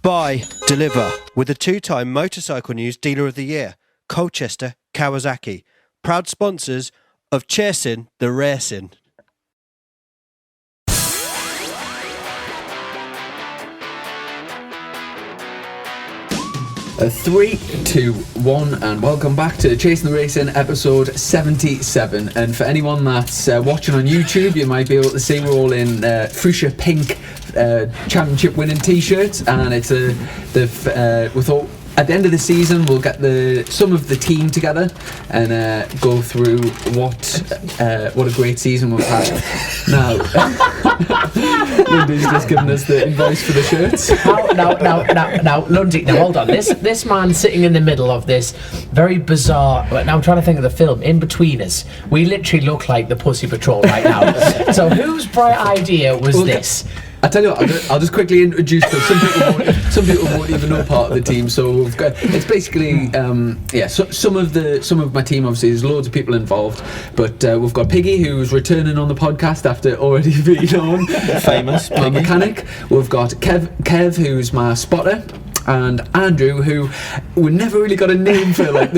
Buy, deliver with the 2-time Motorcycle News Dealer of the Year, Colchester, Kawasaki. Proud sponsors of Chasing the Racing. A 3, 2, 1, and welcome back to Chasing the Racing, episode 77. And for anyone that's watching on YouTube, you might be able to see we're all in fuchsia pink championship winning t-shirts, and it's we thought at the end of the season we'll get some of the team together and go through what a great season we've had. Now, Lundy's just given us the invoice for the shirts. Now, Lundy, now hold on. This man sitting in the middle of this very bizarre. Now I'm trying to think of the film. In between us, we literally look like the Pussy Patrol right now. So whose bright idea was this? I tell you what, I'll just quickly introduce them. Some people won't even know part of the team. So we've got, it's basically some of my team. Obviously, there's loads of people involved, but we've got Piggy, who's returning on the we've after already being on. Famous my mechanic. We've got Kev, who's my spotter. And Andrew, who we never really got a name for, like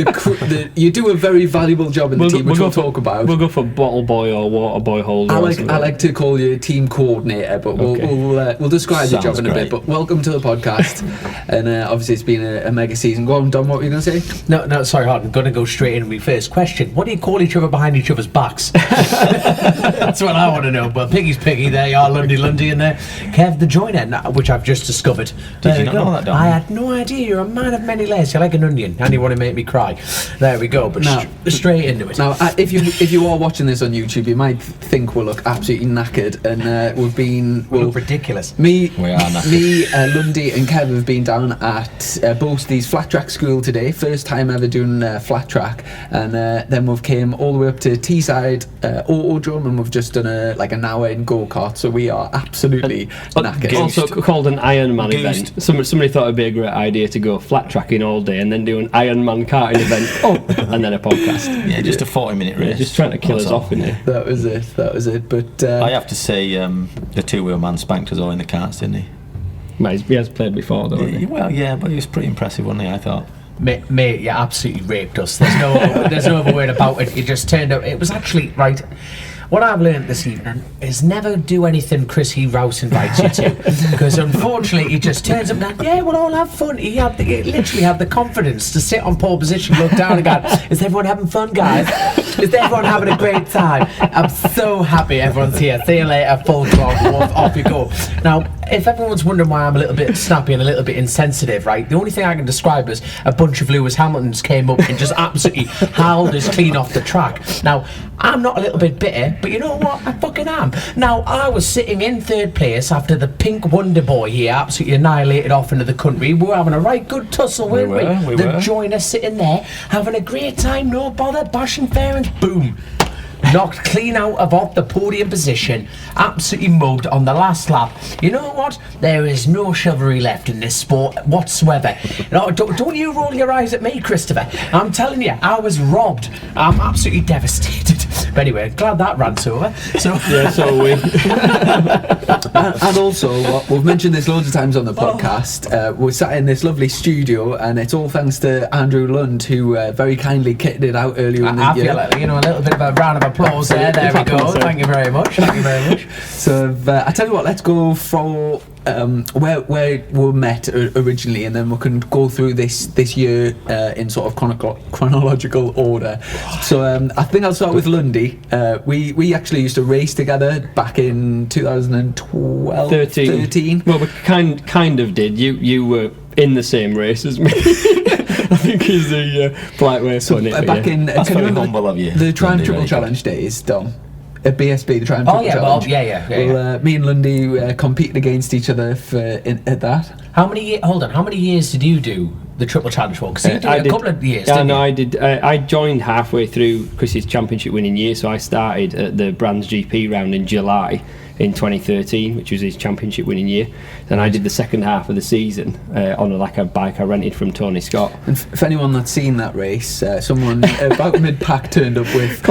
you do a very valuable job in the team, which we'll talk about. We'll go for bottle boy or water boy holder. I like to call you team coordinator, but we'll describe the job in a bit. But welcome to the podcast, and obviously it's been a mega season. Go on, Dom. What were you going to say? No, sorry, I'm going to go straight into my first question. What do you call each other behind each other's backs? That's what I want to know. But Piggy's Piggy, there you are, Lundy, and there Kev the joiner, which I've just discovered. Did you not know that, Dom? I had no idea. You're a man of many layers. You're like an onion, and you want to make me cry. There we go. But now, straight into it. Now, if you are watching this on YouTube, you might think we look absolutely knackered, and we look ridiculous. Me, Lundy, and Kev have been down at Boasty's flat track school today. First time ever doing flat track, and then we've came all the way up to Teesside Autodrome, and we've just done an hour in go-kart. So we are absolutely knackered. Also called an Ironman event. Somebody thought it'd be a great idea to go flat tracking all day and then do an Ironman karting event. And then a podcast. Yeah, just a 40-minute race. Just trying to kill us off, isn't it? That was it. But I have to say, the two-wheel man spanked us all in the karts, didn't he? Well, he has played before, though. Well, yeah, but he was pretty impressive, wasn't he? I thought. Mate, you absolutely raped us. There's no other word about it. It just turned out. It was actually right. What I've learned this evening is never do anything Chrissy Rouse invites you to, because unfortunately he just turns up and we'll all have fun. He literally had the confidence to sit on pole position, look down and go, is everyone having fun, guys? Is everyone having a great time? I'm so happy everyone's here. See you later, full clock, off you go. Now, if everyone's wondering why I'm a little bit snappy and a little bit insensitive, right, the only thing I can describe is a bunch of Lewis Hamiltons came up and just absolutely howled us clean off the track. Now, I'm not a little bit bitter, but you know what? I fucking am. Now, I was sitting in third place after the Pink Wonder Boy here absolutely annihilated off into the country. We were having a right good tussle, weren't we? The joiner sitting there, having a great time, no bother, bashing fair, and boom. Knocked clean out of off the podium position, absolutely mugged on the last lap. You know what? There is no chivalry left in this sport whatsoever. No, don't you roll your eyes at me, Christopher. I'm telling you, I was robbed. I'm absolutely devastated. But anyway, glad that rant's over. So yeah, so are we. And also, we've mentioned this loads of times on the podcast. We're sat in this lovely studio, and it's all thanks to Andrew Lund, who very kindly kitted it out earlier in the year. I feel like, a little bit of a round of applause there. There we go. Thank you very much. So I tell you what, let's go for where we met originally, and then we can go through this year in sort of chronological order. So I think I'll start with Lundy. We actually used to race together back in 2012, 13. Well, we kind of did. You were in the same race as me. I think is the polite way of putting it. Back in, that's very humble of you. The Triumph Triple Challenge days, Dom. At BSB, the Triumph Triple Challenge. Yeah. Me and Lundy competed against each other at that. How many years did you do the Triple Challenge for? Because you did a couple of years, didn't you? I did. I joined halfway through Chrissy's championship winning year, so I started at the Brands GP round in July in 2013, which was his championship winning year. Then I did the second half of the season on a bike I rented from Tony Scott. And for anyone that's seen that race, someone about mid-pack turned up with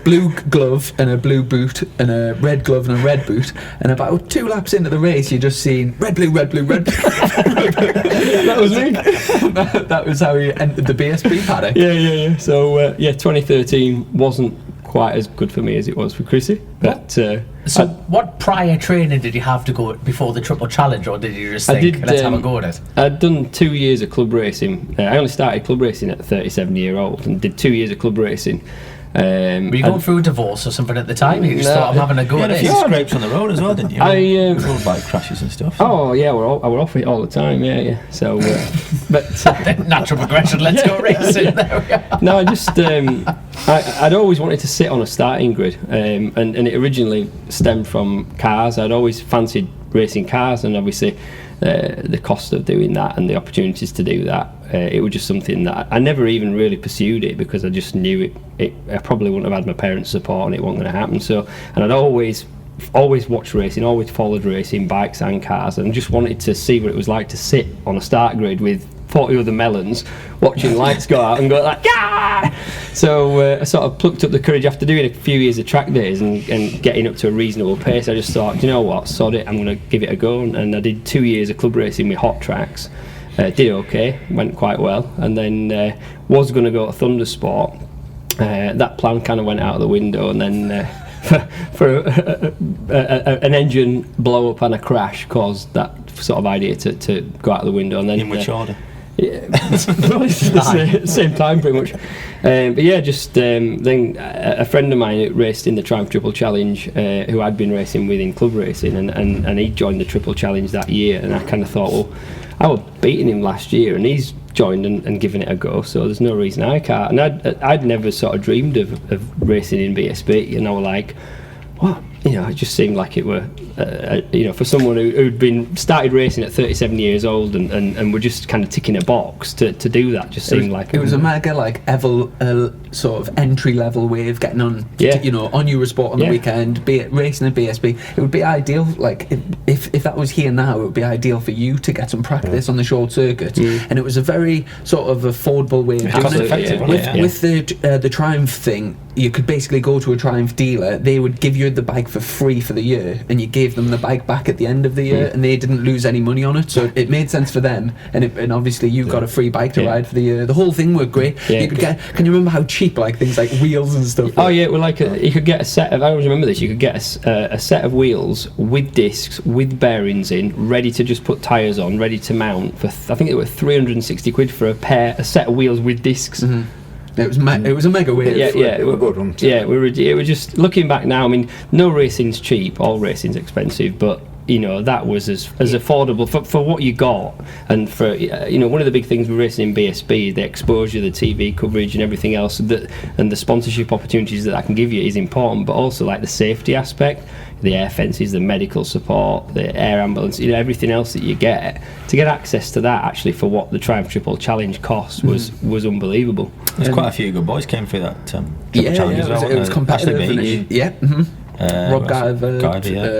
blue glove and a blue boot and a red glove and a red boot, and about 2 laps into the race you just seen red blue red blue red blue. That was me. That was how you entered the BSB paddock. Yeah. So 2013 wasn't quite as good for me as it was for Chrissy. But so what prior training did you have to go before the Triple Challenge, or did you just think, let's have a go at it? I'd done 2 years of club racing. I only started club racing at 37-year-old and did 2 years of club racing. Were you going through a divorce or something at the time? You just thought, I'm having a go at a it. few scrapes on the road as well, didn't you? Road bike crashes and stuff. Oh yeah, I were off it all the time. Yeah. So, but natural progression. Let's go racing. There we are. No, I just I'd always wanted to sit on a starting grid, and it originally stemmed from cars. I'd always fancied racing cars, and obviously the cost of doing that and the opportunities to do that. It was just something that I never even really pursued it, because I just knew I probably wouldn't have had my parents' support and it wasn't going to happen. So, and I'd always watched racing, always followed racing, bikes and cars, and just wanted to see what it was like to sit on a start grid with 40 other melons watching lights go out and go like, yeah! So I sort of plucked up the courage after doing a few years of track days and getting up to a reasonable pace. I just thought, you know what, sod it, I'm going to give it a go. And I did 2 years of club racing with hot tracks. Did okay, went quite well, and then was going to go to Thundersport. That plan kind of went out of the window, and then for an engine blow up and a crash caused that sort of idea to go out of the window. And then in which order? Yeah, the same time pretty much. But yeah, just then a friend of mine who raced in the Triumph Triple Challenge, who I'd been racing with in club racing, and he joined the Triple Challenge that year, and I kind of thought, well, I was beating him last year and he's joined and given it a go, so there's no reason I can't. And I'd never sort of dreamed of racing in BSB, and I was like, what? You know, it just seemed like it were, for someone who'd started racing at 37 years old and were just kind of ticking a box to do that just seemed like it was a mega sort of entry level way of getting on, on Eurosport on the weekend, be it racing at BSB. It would be ideal, like if that was here now, it would be ideal for you to get some practice on the short circuit, and it was a very sort of affordable way of doing it. With the Triumph thing, you could basically go to a Triumph dealer, they would give you the bike for free for the year, and you gave them the bike back at the end of the year, and they didn't lose any money on it, so it made sense for them, and obviously you got a free bike to ride for the year. The whole thing worked great. You could get, can you remember how cheap like things like wheels and stuff? Oh yeah, well, you could get a set of, I always remember this, you could get a set of wheels with discs, with bearings in, ready to just put tyres on, ready to mount for I think it was 360 quid for a set of wheels with discs. It was a mega wave. It was a good one. Yeah, it was just looking back now. I mean, no racing's cheap, all racing's expensive, but that was as affordable for what you got, and for one of the big things with racing in BSB, the exposure, the TV coverage, and everything else, and the sponsorship opportunities that can give you is important, but also like the safety aspect, the air fences, the medical support, the air ambulance, everything else that you get. To get access to that actually for what the Triumph Triple Challenge cost was unbelievable. There's quite a few good boys came through that Triple Challenge as well. It was competitive. Rob Garver,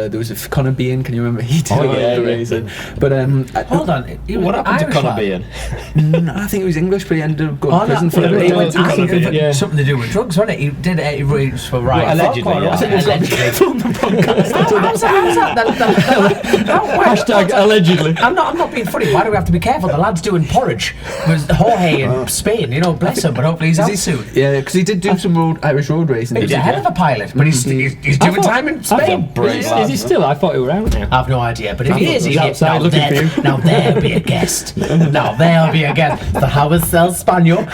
there was a Conor Bean, can you remember? He did the racing. But hold on, what happened to Conor Bean? I think he was English, but he ended up going to prison for it. Something to do with drugs, wasn't it? He did it for Ryan. Allegedly, Hashtag allegedly. I'm not being funny. Why do we have to be careful? The lad's doing porridge with Jorge in Spain. Bless him, but hopefully he's out soon. Yeah, because he did do some Irish road racing. He's a hell of a pilot, but he's doing time in Spain. Is he still? I thought he were out now. I've no idea, but if he is, he's outside looking for you. Now there'll be a guest. Now there'll be a guest. The Howard Cell Spaniel.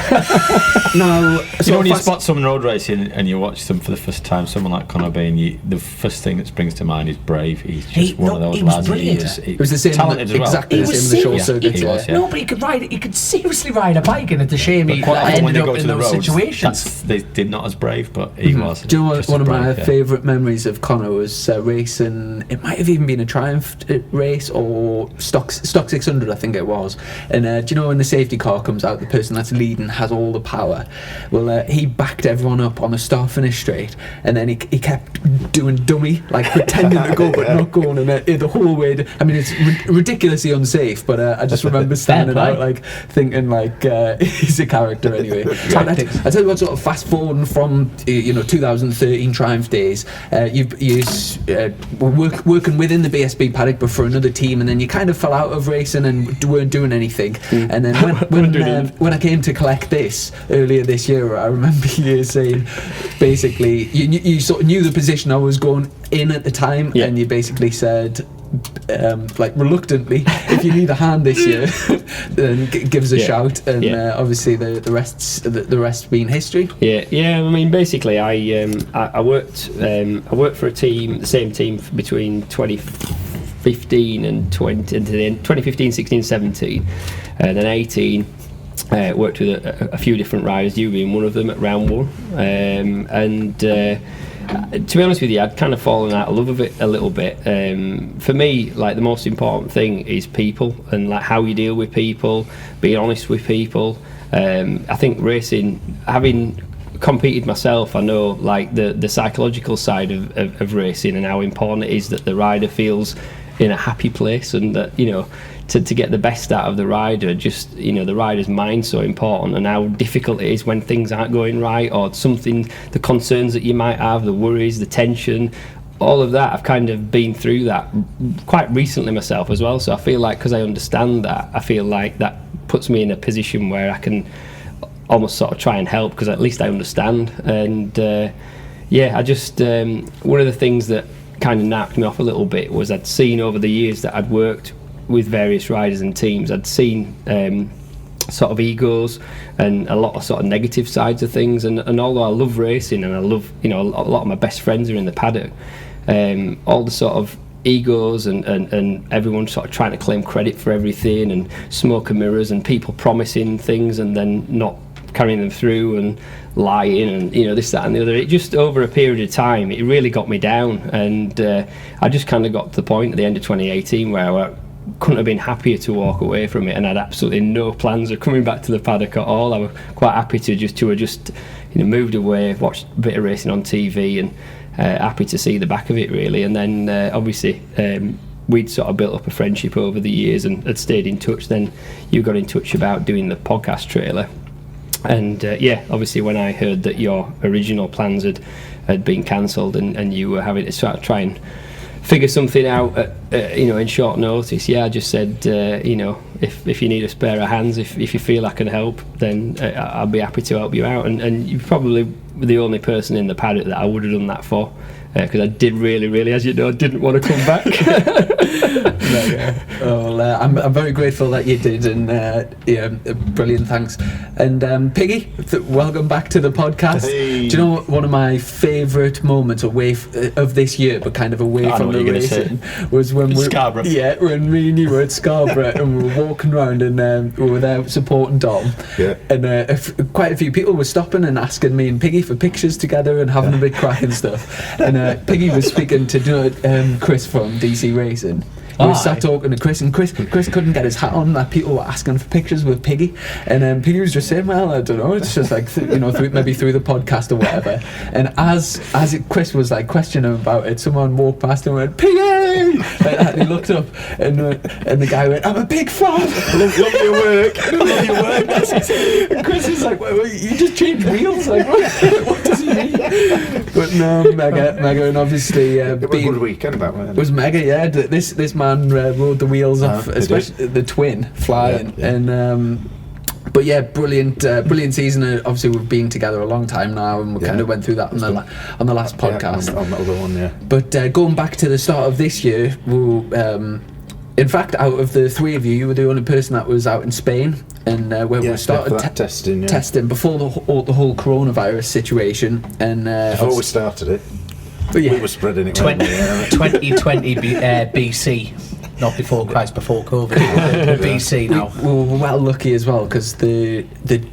No, so when you spot someone road racing and you watch them for the first time, someone like Conor Bean, the first thing that springs to mind is brave. He's just one of those lads. He was the same, talented as well. Exactly the same in the short circuit. He was. No, but he could ride. He could seriously ride a bike, and it's a shame he ended up in those situations. They're not as brave, but he was. Do you know one of my favourite memories memories of Connor was racing. It might have even been a Triumph race or Stock 600, I think it was. And do you know when the safety car comes out, the person that's leading has all the power? Well, he backed everyone up on a start-finish straight, and then he kept doing dummy, like pretending to go but not going, and the whole way. I mean, it's ridiculously unsafe, but I just remember standing out, like thinking, like he's a character anyway. I tell you what, sort of fast forwarding from 2013 Triumph days, you were working within the BSB paddock, but for another team, and then you kind of fell out of racing and weren't doing anything. And then when I came to collect this earlier this year, I remember you saying basically you sort of knew the position I was going in at the time, and you basically said, like reluctantly, if you need a hand this year, then give us a shout, and obviously the rest being history. I mean, basically, I worked for a team, the same team between 2015 and 2015, 16, 17, and then 18. Worked with a few different riders, you being one of them at round one, and to be honest with you, I'd kind of fallen out of love of it a little bit. For me, like, the most important thing is people, and like how you deal with people, being honest with people. I think racing, having competed myself, I know like the psychological side of racing and how important it is that the rider feels in a happy place, and that to get the best out of the rider, just the rider's mind's so important, and how difficult it is when things aren't going right, or something, the concerns that you might have, the worries, the tension, all of that. I've kind of been through that quite recently myself as well, so I feel like, because I understand that, I feel like that puts me in a position where I can almost sort of try and help, because at least I understand. And I just one of the things that kind of knocked me off a little bit was I'd seen over the years that I'd worked with various riders and teams, I'd seen sort of egos and a lot of sort of negative sides of things, and although I love racing and I love, a lot of my best friends are in the paddock, all the sort of egos and everyone sort of trying to claim credit for everything, and smoke and mirrors, and people promising things and then not carrying them through, and lying, and this, that and the other. It just, over a period of time, it really got me down, and I just kind of got to the point at the end of 2018 where I couldn't have been happier to walk away from it, and I had absolutely no plans of coming back to the paddock at all. I was quite happy to have just moved away, watched a bit of racing on TV, and happy to see the back of it, really. And then obviously we'd sort of built up a friendship over the years and had stayed in touch. Then you got in touch about doing the podcast trailer, and obviously when I heard that your original plans had been cancelled, and you were having to sort of try and figure something out in short notice, I just said, if you need a spare of hands, if you feel I can help, then I'll be happy to help you out. And you're probably the only person in the paddock that I would have done that for, because I did really, as you know, didn't want to come back. I'm very grateful that you did, and brilliant, thanks. And Piggy, welcome back to the podcast. Hey. Do you know what, one of my favourite moments away of this year, but kind of away from the racing, was when when me and you were at Scarborough and we were walking around, and we were there supporting Dom, and quite a few people were stopping and asking me and Piggy for pictures together and having a big crack and stuff. And Piggy was speaking to Chris from DC Racing. We sat talking to Chris, and Chris couldn't get his hat on. That people were asking for pictures with Piggy, and Piggy was just saying, "Well, I don't know. It's just like maybe through the podcast or whatever." And as Chris was like questioning him about it, someone walked past and went, "Piggy!" Like that, and he looked up, and the guy went, "I'm a big fan. Love your work. Love your work." And Chris is like, well, "You just changed wheels. Like, what does he mean?" But no, mega, and obviously, it was a good weekend. That one. It was mega. Yeah, this man rode the wheels off, especially the twin flying, and but yeah, brilliant season. Obviously, we've been together a long time now, and we kind of went through that on the last podcast. On the other one, But going back to the start of this year, in fact, out of the three of you were the only person that was out in Spain, and where we started testing before the whole coronavirus situation, and before we started it. We were spreading it 2020 BC, not before Christ, before COVID. BC now. We were well lucky as well, because the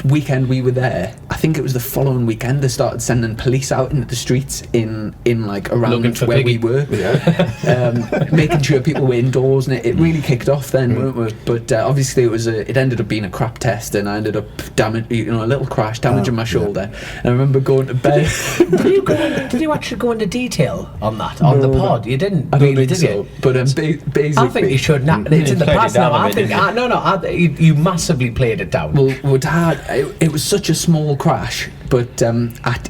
weekend we were there, I think it was the following weekend they started sending police out into the streets in like around where Piggy. we were, making sure people were indoors, and it really kicked off then, weren't we? But obviously it ended up being a crap test, and I ended up a little crash, damaging my shoulder. And I remember going to bed. Did you actually go into detail on that on the pod? You didn't. I don't really, think did so. you? But basically, I think you should. It's in the played it past down now. a I bit, think. didn't You massively played it down. Well, Dad, it was such a small crash, but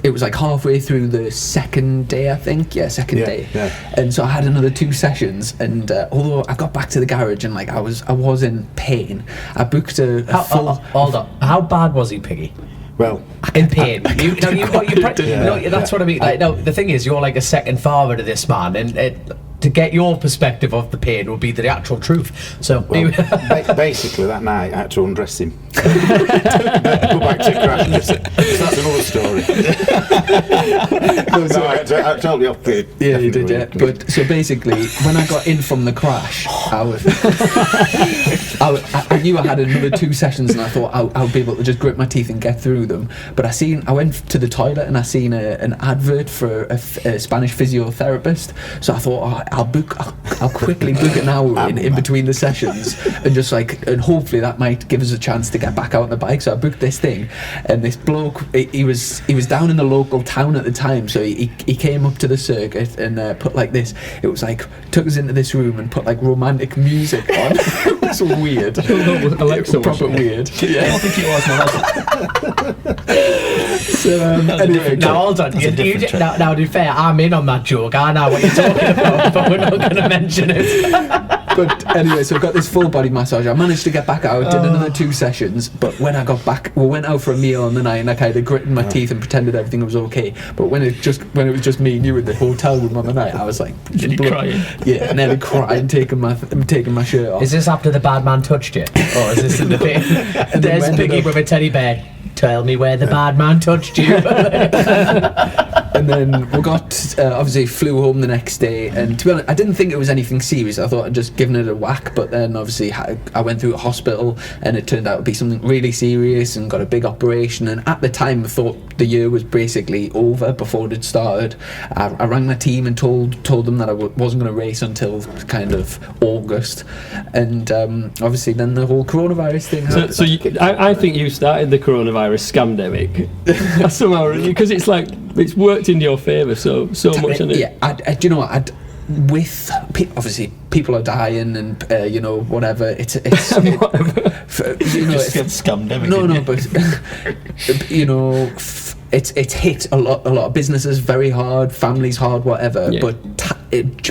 it was like halfway through the second day, I think. Second day. Yeah. And so I had another 2 sessions, and although I got back to the garage and like I was in pain, I booked a full. Hold on. How bad was he, Piggy? Well, In pain. That's what I mean. Like, no, the thing is, you're like a second father to this man, and to get your perspective of the pain will be the actual truth. So, basically, that night I had to undress him. Go back to crash. That's another story. I told you off the. Yeah, you did, yeah. But so basically, when I got in from the crash, I knew I had another 2 sessions, and I thought I'll be able to just grit my teeth and get through them. But I went to the toilet and I seen an advert for a Spanish physiotherapist. So I thought, I'll quickly book an hour in between the sessions, and just and hopefully that might give us a chance to get back out on the bike. So I booked this thing, and this bloke, he was down in the local town at the time, so he came up to the circuit and put like this. It was like took us into this room and put like romantic music on. It was weird. Alexa, proper weird. Yeah. I don't think it was. So anyway, now hold on. Now, to be fair, I'm in on that joke. I know what you're talking about, but we're not going to mention it. But anyway, so I got this full body massage. I managed to get back out, did another 2 sessions, but when I got back, we went out for a meal on the night, and I kind of gritted my teeth and pretended everything was okay. But when it was just me and you in the hotel room on the night, I was like, crying? Yeah, nearly crying, taking my shirt off. Is this after the bad man touched you? Or is this in the bit? There's Piggy with a teddy bear. Tell me where the bad man touched you. And then we got obviously flew home the next day, and to be honest, I didn't think it was anything serious. I thought I'd just given it a whack, but then obviously I went through a hospital, and it turned out to be something really serious, and got a big operation. And at the time I thought the year was basically over before it had started. I rang my team and told them that I wasn't going to race until kind of August, and obviously then the whole coronavirus thing happened. So I think you started the coronavirus scamdemic somehow, because it's like it's worked in your favour so much. Yeah, do you know what? Obviously people are dying, and whatever. It's scamdemic. No, but it's hit a lot of businesses very hard, families hard, whatever. Yeah. But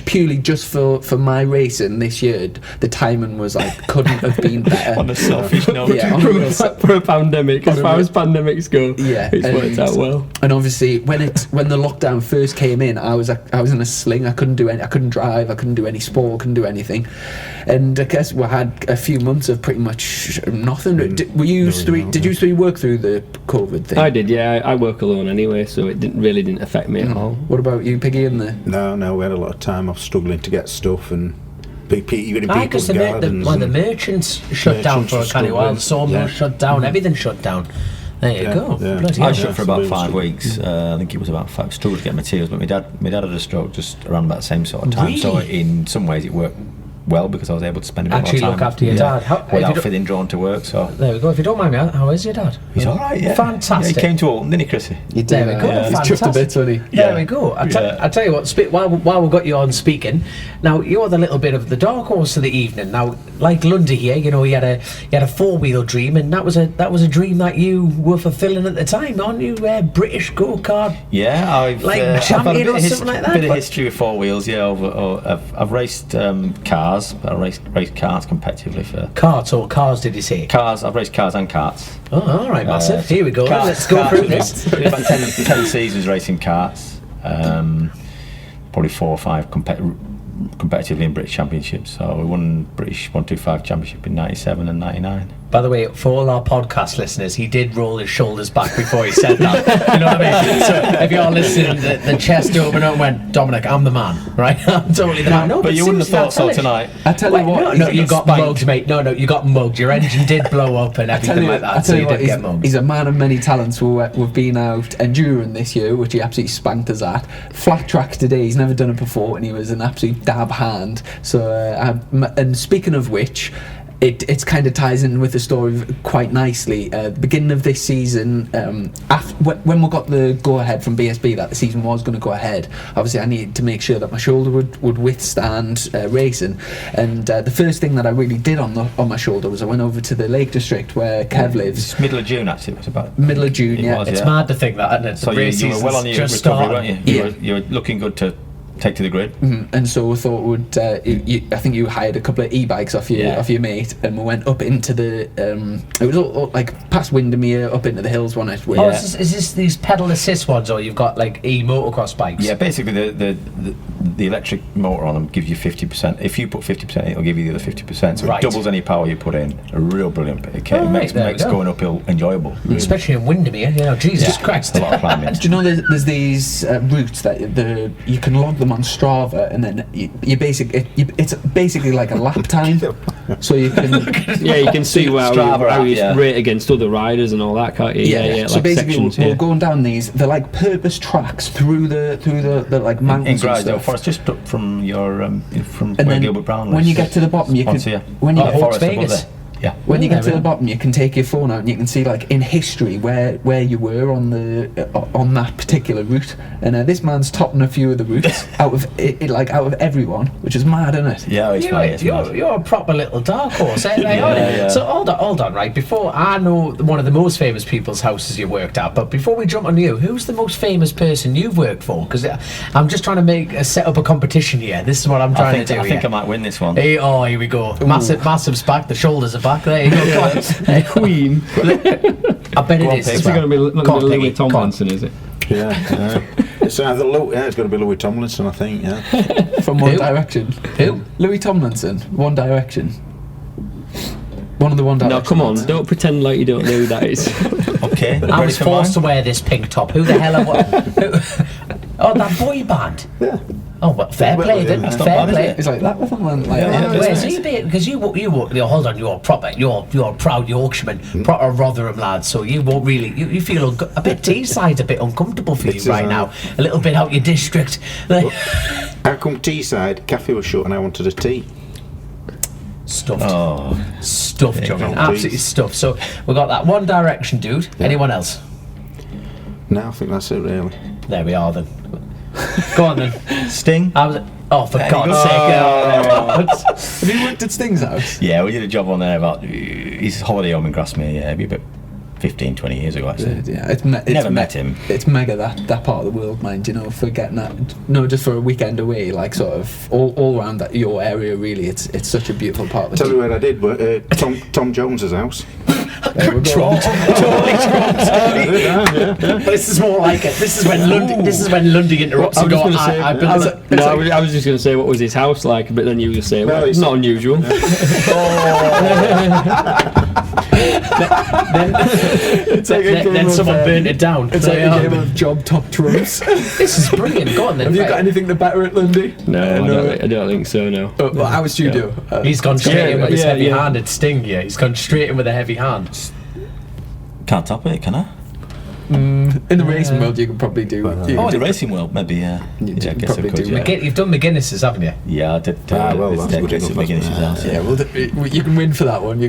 purely just for my racing this year, the timing was like couldn't have been better. On a selfish note, for a pandemic, as far as pandemics go, it's worked out well. And obviously, when the lockdown first came in, I was in a sling. I couldn't drive. I couldn't do any sport. Couldn't do anything. And I guess we had a few months of pretty much nothing. Did you three work through the COVID thing? I did. Yeah, I work alone anyway, so it didn't affect me at all. What about you, Piggy? No, we had a lot of time off struggling to get stuff, and even in people's gardens. The merchants shut down for a kind of while. The sawmill shut down. Everything shut down. There you go. Yeah. I shut for about 5 weeks. I think it was about 5. Struggled to get materials, but my dad had a stroke just around about the same sort of time. Really? So in some ways it worked well, because I was able to spend a bit more time. Look after your dad. Without feeling drawn to work. So there we go. If you don't mind me, how is your dad? He's all right. Yeah, fantastic. Yeah, he came to Alton, didn't he, Chrissy? There we go. He's chuffed a bit, wasn't he? There we go. I tell you what. While we got you on speaking, now you're the little bit of the dark horse of the evening. Now, like Lundy here, he had a 4-wheel dream, and that was a dream that you were fulfilling at the time, aren't you? British go-kart. Yeah, I've champion or something like that. Bit of history with 4 wheels. Yeah, I've raced cars. But I raced karts competitively for karts or cars. Did you say cars? I've raced cars and karts. Oh, all right, massive. Here we go. Let's go through this. About 10 seasons racing karts. Probably 4 or 5 competitively in British Championships. So we won British 125 Championship in '97 and '99. By the way, for all our podcast listeners, he did roll his shoulders back before he said that. You know what I mean? So if you're listening, the chest opened up and went, Dominic, I'm the man, right? I'm totally the man. No, but you wouldn't have thought so tonight. I tell you what, no, you got mugged, mate. No, you got mugged. Your engine did blow up and everything like that. So you did get mugged. He's a man of many talents. We've been out enduring this year, which he absolutely spanked us at. Flat tracks today. He's never done it before, and he was an absolute dab hand. So, and speaking of which, It kind of ties in with the story quite nicely. The beginning of this season, when we got the go-ahead from BSB that the season was going to go ahead, obviously I needed to make sure that my shoulder would withstand racing. And the first thing that I really did on my shoulder was I went over to the Lake District where Kev lives. It's middle of June, actually. It was about middle of June. Yeah, it's mad to think that, isn't it? So you were well on your recovery, weren't you? You were looking good to take to the grid. And so we thought I think you hired a couple of e-bikes off your mate, and we went up into the it was all like past Windermere up into the hills one night. Is this these pedal assist ones, or you've got like motocross bikes? Yeah, basically the electric motor on them gives you 50%. If you put 50%, it'll give you the other 50%. So it doubles any power you put in. A real brilliant bit. It makes going uphill enjoyable. Especially in Windermere, Jesus Christ. A lot of climbing. Do you know there's these routes that you can log them on Strava, and then it's basically like a lap time. So you can you can see how you rate against other riders and all that, can't you? Yeah. So like basically we're going down these. They're like purpose tracks through the like mountains and stuff. Forest, just up from your from and where then Gilbert Brown lives. when you get to the bottom, you can Forest Vegas. Yeah. When you get to the bottom, you can take your phone out and you can see, like, in history where you were on on that particular route. And this man's topping a few of the routes out of everyone, which is mad, isn't it? Yeah, you're a proper little dark horse, aren't you? Yeah. So hold on, right? Before I know one of the most famous people's houses you worked at, but before we jump on you, who's the most famous person you've worked for? Because I'm just trying to set up a competition here. This is what I'm trying to do. I think I might win this one. Hey, here we go. Massive spack. The shoulders are back. There you go. Queen. I bet it is. It's going to be Louis Tomlinson, is it? Yeah. It's either it's going to be Louis Tomlinson, I think. Yeah. From One Direction. Who? Louis Tomlinson. One Direction. One of the One Direction. No, come on! Don't pretend like you don't know who that is. Okay. I was forced to wear this pink top. Who the hell are what? Oh, that boy band. Yeah. Oh, well, fair play then. Fair play. It's like that with someone like Where's he been? Because you hold on, you're a proud Yorkshireman, proper Rotherham lad. So you won't really, you feel a bit Teesside's a bit uncomfortable for you right now. A little bit out your district. How come Teesside cafe was shut and I wanted a tea? Stuffed, Johnny. Absolutely stuffed. So we got that One Direction dude. Yeah. Anyone else? No, I think that's it really. There we are then. Go on then. Sting? For God's sake. Have you worked at Sting's house? Yeah, we did a job on there about his holiday home in Grasmere, maybe about 15, 20 years ago, actually. Yeah, it's never met him. It's mega that part of the world, mind, for getting that, just for a weekend away, like sort of all around your area, really. It's such a beautiful part of the Tell you where I did, Tom Jones's house. Totally trumped. This is more like it. This is when Lundy interrupts. I was just going to say what was his house like, but then you were just saying, well, it's not unusual. Then someone burnt it down. It's like a game of job top trumps. This is brilliant. Go on then. Have you got anything to better it, Lundy? No, I don't think so. No. Well, how would you do? He's gone straight in with his heavy-handed Sting. Yeah, he's gone straight in with a heavy hand. Can't top it, can I? In the racing world, you could probably do. In the racing world, maybe. Yeah, I guess I could. You've done McGuinness's, haven't you? Yeah, I did. Well, that's good enough. McGuinness's house. Yeah, well, you can win for that one.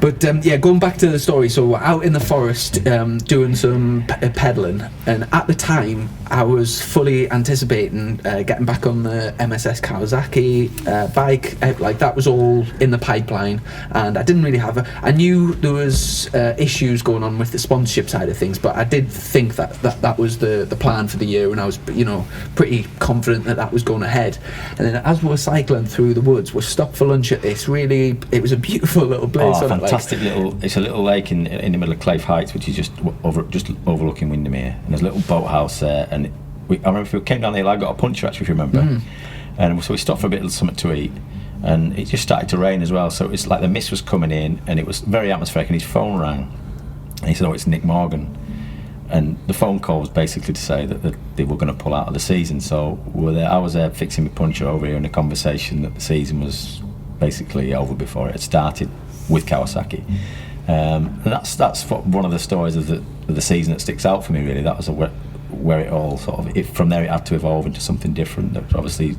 But going back to the story. So we're out in the forest doing some pedalling, and at the time I was fully anticipating getting back on the MSS Kawasaki bike. Like that was all in the pipeline, and I didn't really have I knew there was issues going on with the sponsorship side of things, but I did think that was the plan for the year, and I was pretty confident that was going ahead. And then as we were cycling through the woods, we stopped for lunch at this it was a beautiful little place. Fantastic it's a little lake in the middle of Clave Heights, which is just overlooking Windermere, and there's a little boathouse there, and I remember if we came down the hill, I got a puncher actually, if you remember. And so we stopped for a bit of something to eat, and it just started to rain as well. So it's like the mist was coming in, and it was very atmospheric. And his phone rang, and he said, "Oh, it's Nick Morgan." And the phone call was basically to say that they were going to pull out of the season. So I was there fixing my puncher over here in a conversation that the season was basically over before it had started with Kawasaki. And that's one of the stories of the season that sticks out for me, really. That was where it all sort of, from there it had to evolve into something different. That obviously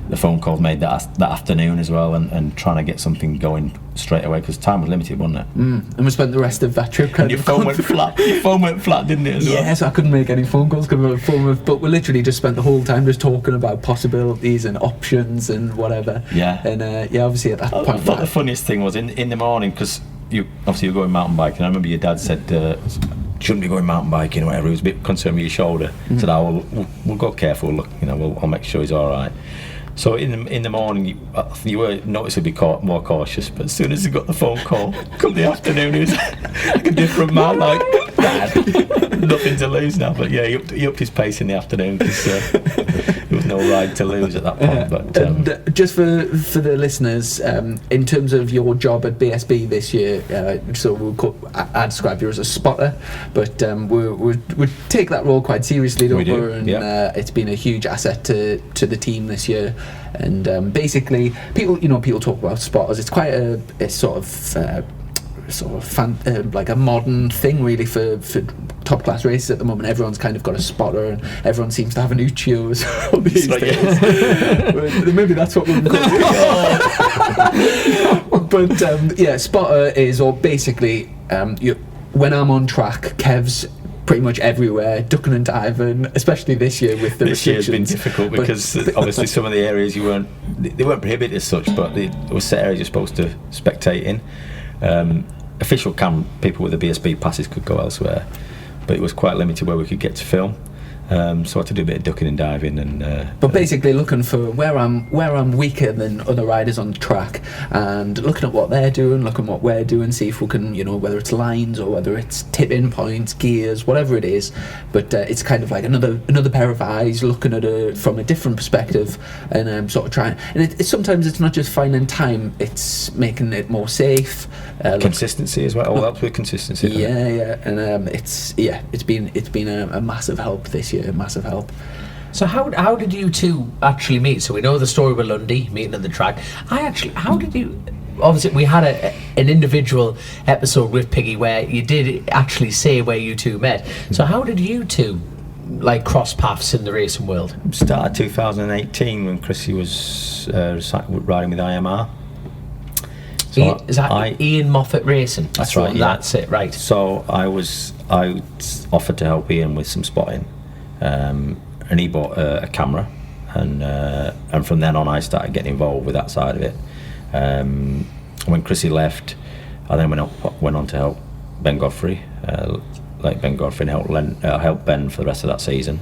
the phone calls made that afternoon as well, and trying to get something going straight away, because time was limited, wasn't it? And we spent the rest of that trip and your phone went flat. Your phone went flat, didn't it, as well? Yes, I couldn't make any phone calls because of my phone, but we literally just spent the whole time just talking about possibilities and options and whatever. Yeah. And obviously at that point, I thought the funniest thing was in the morning, because you obviously you're going mountain biking. I remember your dad said, shouldn't be going mountain biking or whatever. He was a bit concerned with your shoulder. Said, we'll go careful. Look, I'll make sure he's all right. So in the morning, you were noticeably more cautious. But as soon as he got the phone call, come the afternoon, he was like a different man. Like, Dad, nothing to lose now. But yeah, he upped his pace in the afternoon, because there was no ride to lose at that point. But and just for the listeners, in terms of your job at BSB this year, so I describe you as a spotter, but we take that role quite seriously, don't we? And it's been a huge asset to the team this year. And basically, people talk about spotters. It's quite a sort of like a modern thing, really, for top class races at the moment. Everyone's kind of got a spotter, and everyone seems to have an Uchiyo as well these days. Maybe that's what we're but spotter is, or basically, when I'm on track, Kev's pretty much everywhere, ducking and diving, especially this year with the this year's been difficult, because obviously some of the areas they weren't prohibited as such, but there were set areas you're supposed to spectate in. Official people with the BSB passes could go elsewhere, but it was quite limited where we could get to film. So I had to do a bit of ducking and diving, but basically looking for where I'm weaker than other riders on the track, and looking at what they're doing, looking at what we're doing, see if we can, whether it's lines or whether it's tip-in points, gears, whatever it is. But it's kind of like another pair of eyes looking at it from a different perspective, and sort of trying. And sometimes it's not just finding time; it's making it more safe. Consistency as well. All helps with consistency. Yeah, and it's been a massive help this year. A massive help. So how did you two actually meet? So we know the story with Lundy meeting at the track. How did you? Obviously, we had an individual episode with Piggy where you did actually say where you two met. So how did you two cross paths in the racing world? Started 2018 when Chrissy was riding with IMR. So is that Ian Moffat Racing? That's right. Yeah. That's it. Right. So I offered to help Ian with some spotting. And he bought a camera, and from then on I started getting involved with that side of it. When Chrissy left, I then went on to help Ben Godfrey, Ben Godfrey, and help Ben for the rest of that season,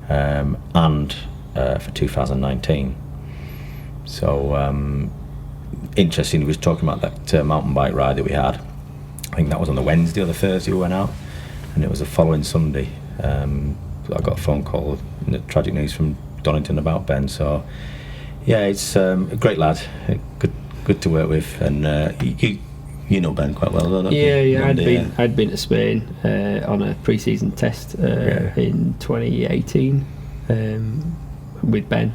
and for 2019. So interesting, we was talking about that mountain bike ride that we had. I think that was on the Wednesday or the Thursday we went out, and it was the following Sunday. I got a phone call, tragic news from Donington about Ben. So yeah, it's a great lad, good to work with, and you know Ben quite well, don't you? Yeah. I'd been to Spain on a pre-season test in 2018 with Ben,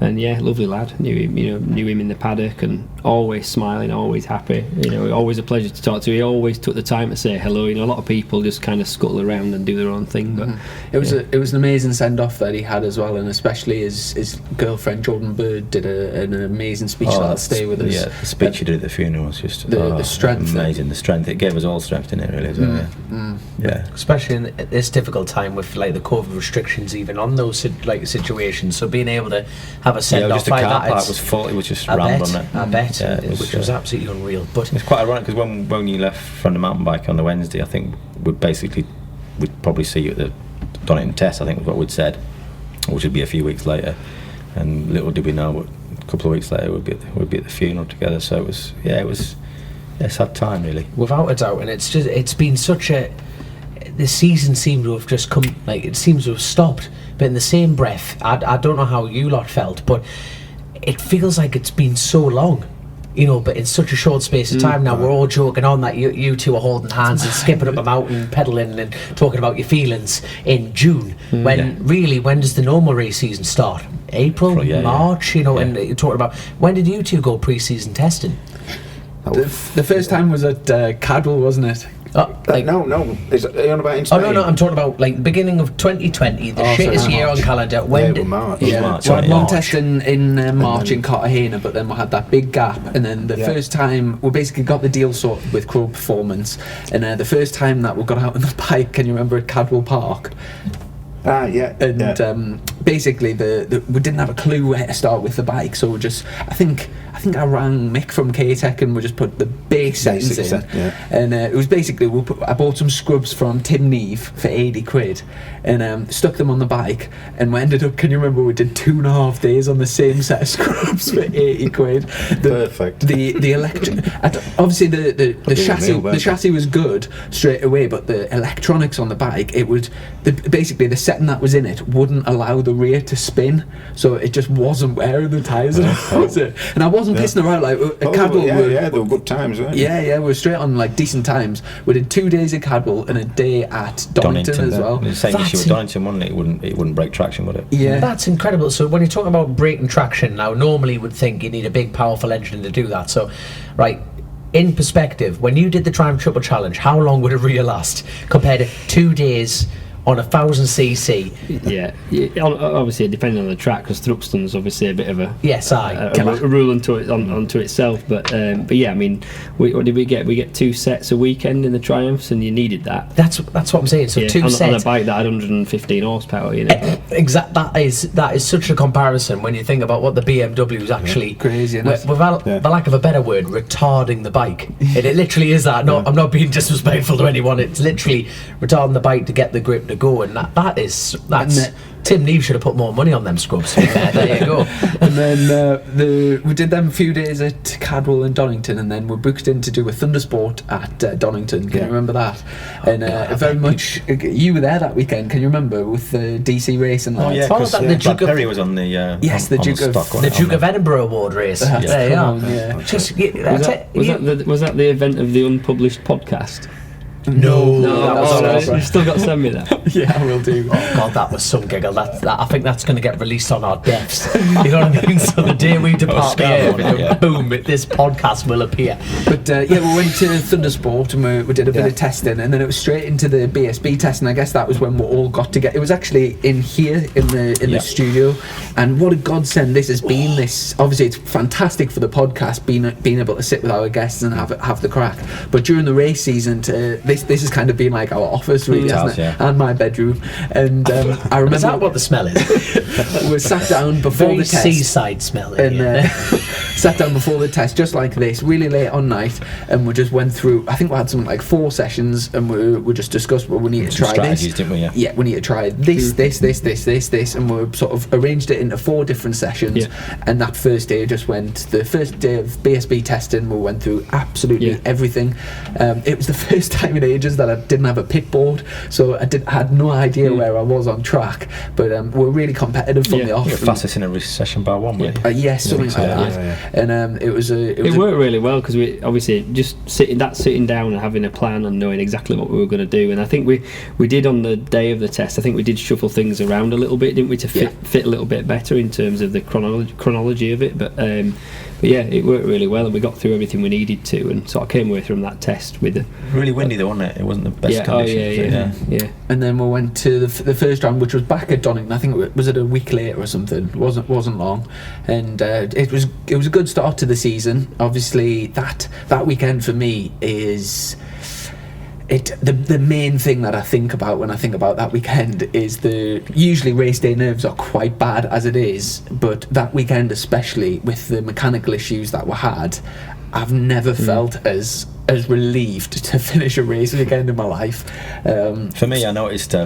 and lovely lad. Knew him in the paddock, and always smiling, always happy. Always a pleasure to talk to. He always took the time to say hello. A lot of people just kind of scuttle around and do their own thing, but it was an amazing send off that he had as well, and especially his girlfriend Jordan Bird did an amazing speech that'll stay with us. Yeah, the speech he did at the funeral was just the strength, amazing. The strength, it gave us all strength in it, really. As well, yeah. Especially in this difficult time with the COVID restrictions, even on those situations. So being able to have a send off like that, the car park was full. It was just rammed on it. I bet. Which was absolutely unreal. But it's quite ironic, because when you left from the mountain bike on the Wednesday, I think we'd probably see you at the Donington test. I think was what we'd said, which would be a few weeks later. And little did we know, but a couple of weeks later we'd be at the funeral together. So it was a sad time, really. Without a doubt, and it's been such a. The season seemed to have just come, it seems to have stopped. But in the same breath, I don't know how you lot felt, but it feels like it's been so long. But in such a short space of time now, we're all joking on that you two are holding hands and skipping up a mountain, pedalling and talking about your feelings in June. When does the normal race season start? April, March, and you're talking about, when did you two go pre-season testing? The first time was at Cadwell, wasn't it? No. Is are you on about in Spain? Oh no, I'm talking about like beginning of 2020, the shittest year on calendar. When did March? Yeah, March, we had one March. test in March in Cartagena, but then we had that big gap, and then the first time we basically got the deal sorted with Crow Performance, and the first time that we got out on the bike, can you remember at Cadwell Park? Basically we didn't have a clue where to start with the bike, so we just I think I rang Mick from K-Tech and we just put the base settings in, and it was basically I bought some scrubs from Tim Neve for 80 quid and stuck them on the bike, and we ended up, can you remember, we did 2.5 days on the same set of scrubs for 80 quid. Perfect. The electric, obviously the chassis was good straight away, but the electronics on the bike, it would basically the setting that was in it wouldn't allow the rear to spin, so it just wasn't wearing the tyres, was it? And I wasn't pissing around, like at Cadwell. They were good times, weren't they? We were straight on like decent times. We did 2 days at Cadwell and a day at Donington as well. The same issue with Donington, wasn't it? It wouldn't break traction, would it? Yeah, that's incredible. So when you're talking about braking traction now, normally you would think you need a big powerful engine to do that. So right, in perspective, when you did the Triumph Triple Challenge, how long would a rear last compared to 2 days on 1,000cc? Obviously depending on the track, because Thruxton's obviously a bit of a rule onto itself, but yeah, I mean, what did we get? We get 2 sets a weekend in the Triumphs, and you needed that. That's what I'm saying. So 2 sets on a bike that had 115 horsepower, That is such a comparison when you think about what the BMW is actually crazy, without the lack of a better word, retarding the bike. It literally is that. No, I'm not being disrespectful to anyone. It's literally retarding the bike to get the grip to go, and that's Tim Neve should have put more money on them scrubs. There you go. And then we did them a few days at Cadwell and Donington, and then we booked in to do a Thundersport at Donington. Can you remember that? And much you were there that weekend. Can you remember with the DC race and because the Duke of Perry was on the the Duke of Edinburgh Award race. There you are. Was that the event of the unpublished podcast? No, you've still got to send me that. Yeah, I will do. Oh god, that was some giggle. That I think that's going to get released on our deaths. You know what I mean? So the day we depart here, boom, this podcast will appear. But we went to Thundersport and we did a bit of testing, and then it was straight into the BSB testing. I guess that was when we all got together. It was actually in here in the studio, and what a godsend this has been. This obviously it's fantastic for the podcast, being able to sit with our guests and have the crack. But during the race season, this has kind of been like our office, really, hasn't it? And my bedroom. And I remember. Is that what the smell is? We sat down before Very the test. Seaside smell. And sat down before the test, just like this, really late on night, and we just went through. I think we had something like 4 sessions, and we just discussed. Well, we need to try this. Didn't we? Yeah, we need to try this, and we sort of arranged it into 4 different sessions. Yeah. And that first day just went. The first day of BSB testing, we went through absolutely everything. It was the first time in ages that I didn't have a pit board, so I had no idea where I was on track. But we're really competitive from the off. You're fastest in every session by 1, weren't you? Yes, something like that. Yeah. And it worked really well, because we obviously just sitting down and having a plan and knowing exactly what we were going to do. And I think we did on the day of the test. I think we did shuffle things around a little bit, didn't we, to fit a little bit better in terms of the chronology of it. But yeah, it worked really well, and we got through everything we needed to, and so I came away from that test with really windy though, wasn't it? It wasn't the best conditions. Yeah. And then we went to the first round, which was back at Donington. I think it was a week later or something. It wasn't long, and it was a good start to the season. Obviously, that weekend for me is. The main thing that I think about when I think about that weekend is usually race day nerves are quite bad as it is, but that weekend especially with the mechanical issues that we had, I've never felt as relieved to finish a race weekend in my life. For me, I noticed I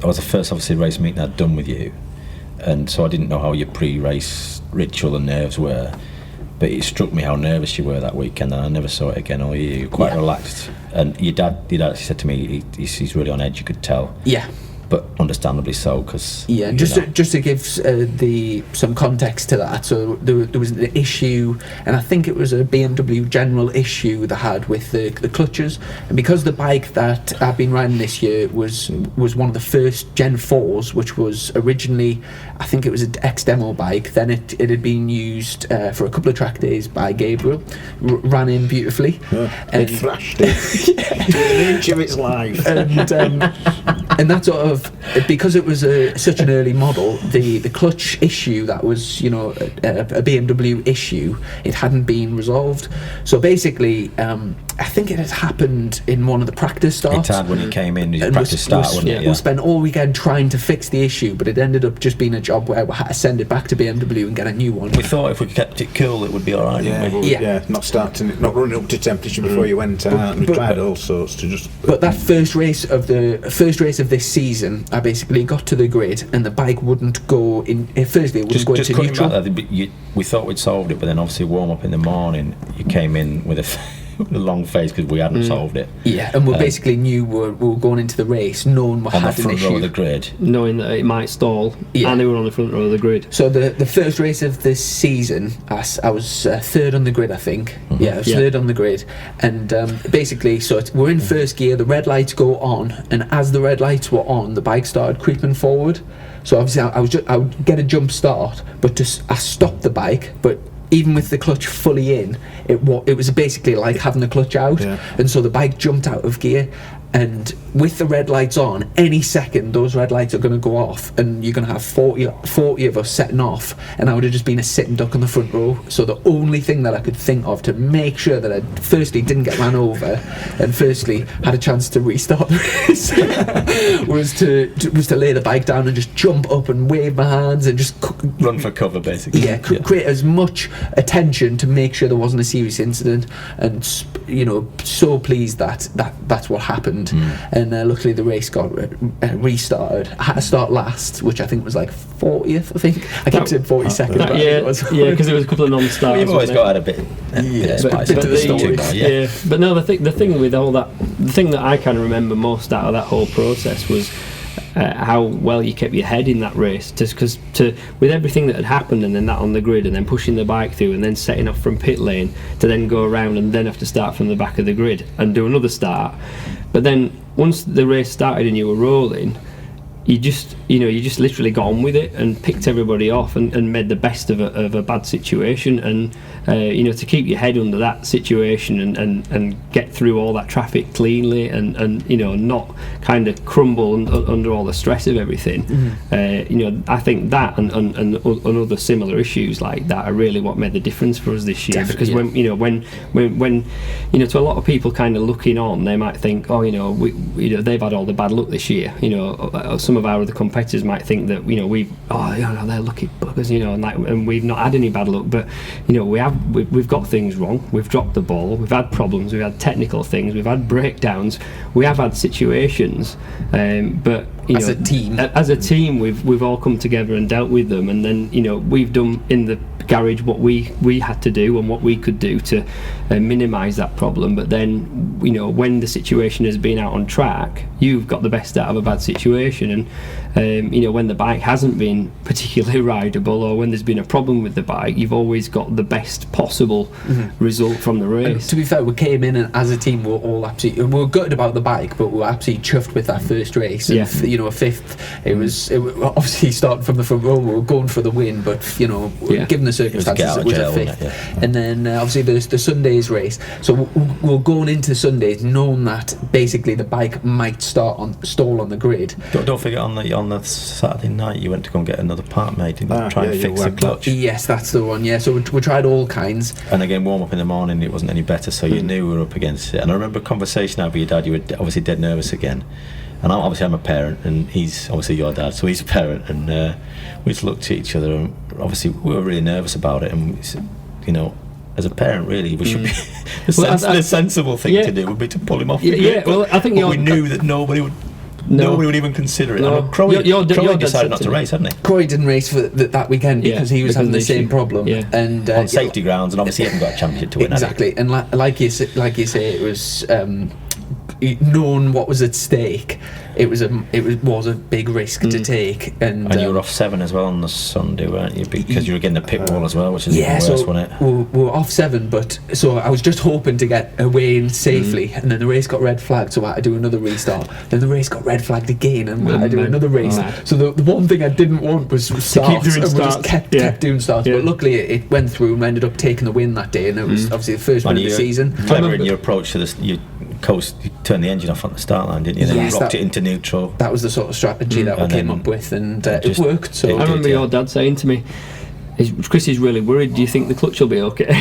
was the first obviously race meeting I'd done with you, and so I didn't know how your pre-race ritual and nerves were. But it struck me how nervous you were that weekend, and I never saw it again all year. You were quite relaxed. And your dad actually said to me he's really on edge, you could tell. Yeah. but understandably so, because Yeah, and just to give some context to that, so there was an issue, and I think it was a BMW general issue they had with the clutches, and because the bike that I've been riding this year was one of the first Gen 4s, which was originally, I think it was an ex-demo bike, then it had been used for a couple of track days by Gabriel, ran in beautifully. It thrashed it to an inch of its life. And that sort of, because it was such an early model, the clutch issue that was, a BMW issue, it hadn't been resolved. So basically, I think it had happened in one of the practice starts. It had when he came in, his practice start, wasn't it? We spent all weekend trying to fix the issue, but it ended up just being a job where we had to send it back to BMW and get a new one. We thought if we kept it cool, it would be all right. Not running up to temperature before you went out. And we tried all sorts to just. But that first race of this season, I basically got to the grid and the bike wouldn't go in. Firstly, it wouldn't go into neutral. Back there, we thought we'd solved it, but then obviously warm up in the morning, you came in with a long face because we hadn't solved it. Yeah, and we basically knew we were going into the race knowing we had an issue. On the front row of the grid. Knowing that it might stall, and they were on the front row of the grid. So the first race of this season, I was third on the grid, I think. Mm-hmm. Yeah, I was third on the grid. And basically, so we're in first gear, the red lights go on, and as the red lights were on, the bike started creeping forward. So obviously I would get a jump start, but I stopped the bike, but even with the clutch fully in, it was basically like having the clutch out, and so the bike jumped out of gear. And with the red lights on, any second those red lights are going to go off, and you're going to have 40 of us setting off, and I would have just been a sitting duck on the front row. So the only thing that I could think of to make sure that I firstly didn't get ran over, and firstly had a chance to restart the race, was to lay the bike down and just jump up and wave my hands and just run for cover, basically. Yeah, create as much attention to make sure there wasn't a serious incident, and so pleased that that's what happened. And luckily the race got restarted. I had to start last, which I think was like 40th. I think I kept saying 42nd. Because there was a couple of non-starters. Well, you've always got to add a bit of spice into the story. But no, the thing with all that, the thing that I kind of remember most out of that whole process was how well you kept your head in that race, because with everything that had happened, and then that on the grid, and then pushing the bike through, and then setting off from pit lane to then go around and then have to start from the back of the grid and do another start. But then once the race started and you were rolling, you just literally got on with it and picked everybody off and made the best of a bad situation, and to keep your head under that situation and get through all that traffic cleanly and not kind of crumble under all the stress of everything. I think that and other similar issues like that are really what made the difference for us this year. Because when to a lot of people kind of looking on, they might think, they've had all the bad luck this year. Some of our other competitors might think that they're lucky buggers, and we've not had any bad luck, but we've got things wrong, we've dropped the ball, we've had problems, we've had technical things, we've had breakdowns, we have had situations, but as a team we've all come together and dealt with them, and then we've done in the garage what we had to do and what we could do to minimise that problem. But then when the situation has been out on track, you've got the best out of a bad situation, and when the bike hasn't been particularly rideable, or when there's been a problem with the bike, you've always got the best possible result from the race. And to be fair, we came in and as a team we were gutted about the bike, but we were absolutely chuffed with that first race. And a fifth, it was obviously starting from the front row, we were going for the win, but given the circumstances, it was a fifth. And then obviously there's the Sunday's race, so we're going into Sundays knowing that basically the bike might stall on the grid. Don't forget on the Saturday night you went to go and get another part made and try and fix the clutch. Yes, that's the one. Yeah, so we tried all kinds. And again, warm up in the morning, it wasn't any better, so you knew we were up against it. And I remember a conversation I had with your dad. You were obviously dead nervous again. And I'm a parent, and he's obviously your dad, so he's a parent. And we just looked at each other, and obviously we were really nervous about it. And we said, as a parent, really, we should be the sensible thing to do would be to pull him off. I think we knew that nobody would even consider it. No. Croy decided not to race, hadn't he? Croy didn't race for that weekend because he was having the same problem, and on safety grounds, and obviously he hadn't got a championship to win. Exactly, and like you say, it was knowing what was at stake, it was a big risk to take. And you were off 7 as well on the Sunday, weren't you? Because you were getting the pit wall as well, which is even worse, wasn't it? We were off 7, but so I was just hoping to get away in safely, and then the race got red flagged, so I had to do another restart. Then the race got red flagged again, and I had to do another race. So the one thing I didn't want was starts, keep doing and we starts. just kept doing starts. But luckily it went through, and we ended up taking the win that day, and it was obviously the first win of the season. Clever in your approach to this. You turned the engine off on the start line, didn't you? Then you rocked it into neutral. That was the sort of strategy that we came up with, and it worked. So I remember your dad saying to me, Chrissy's really worried, do you think the clutch will be okay?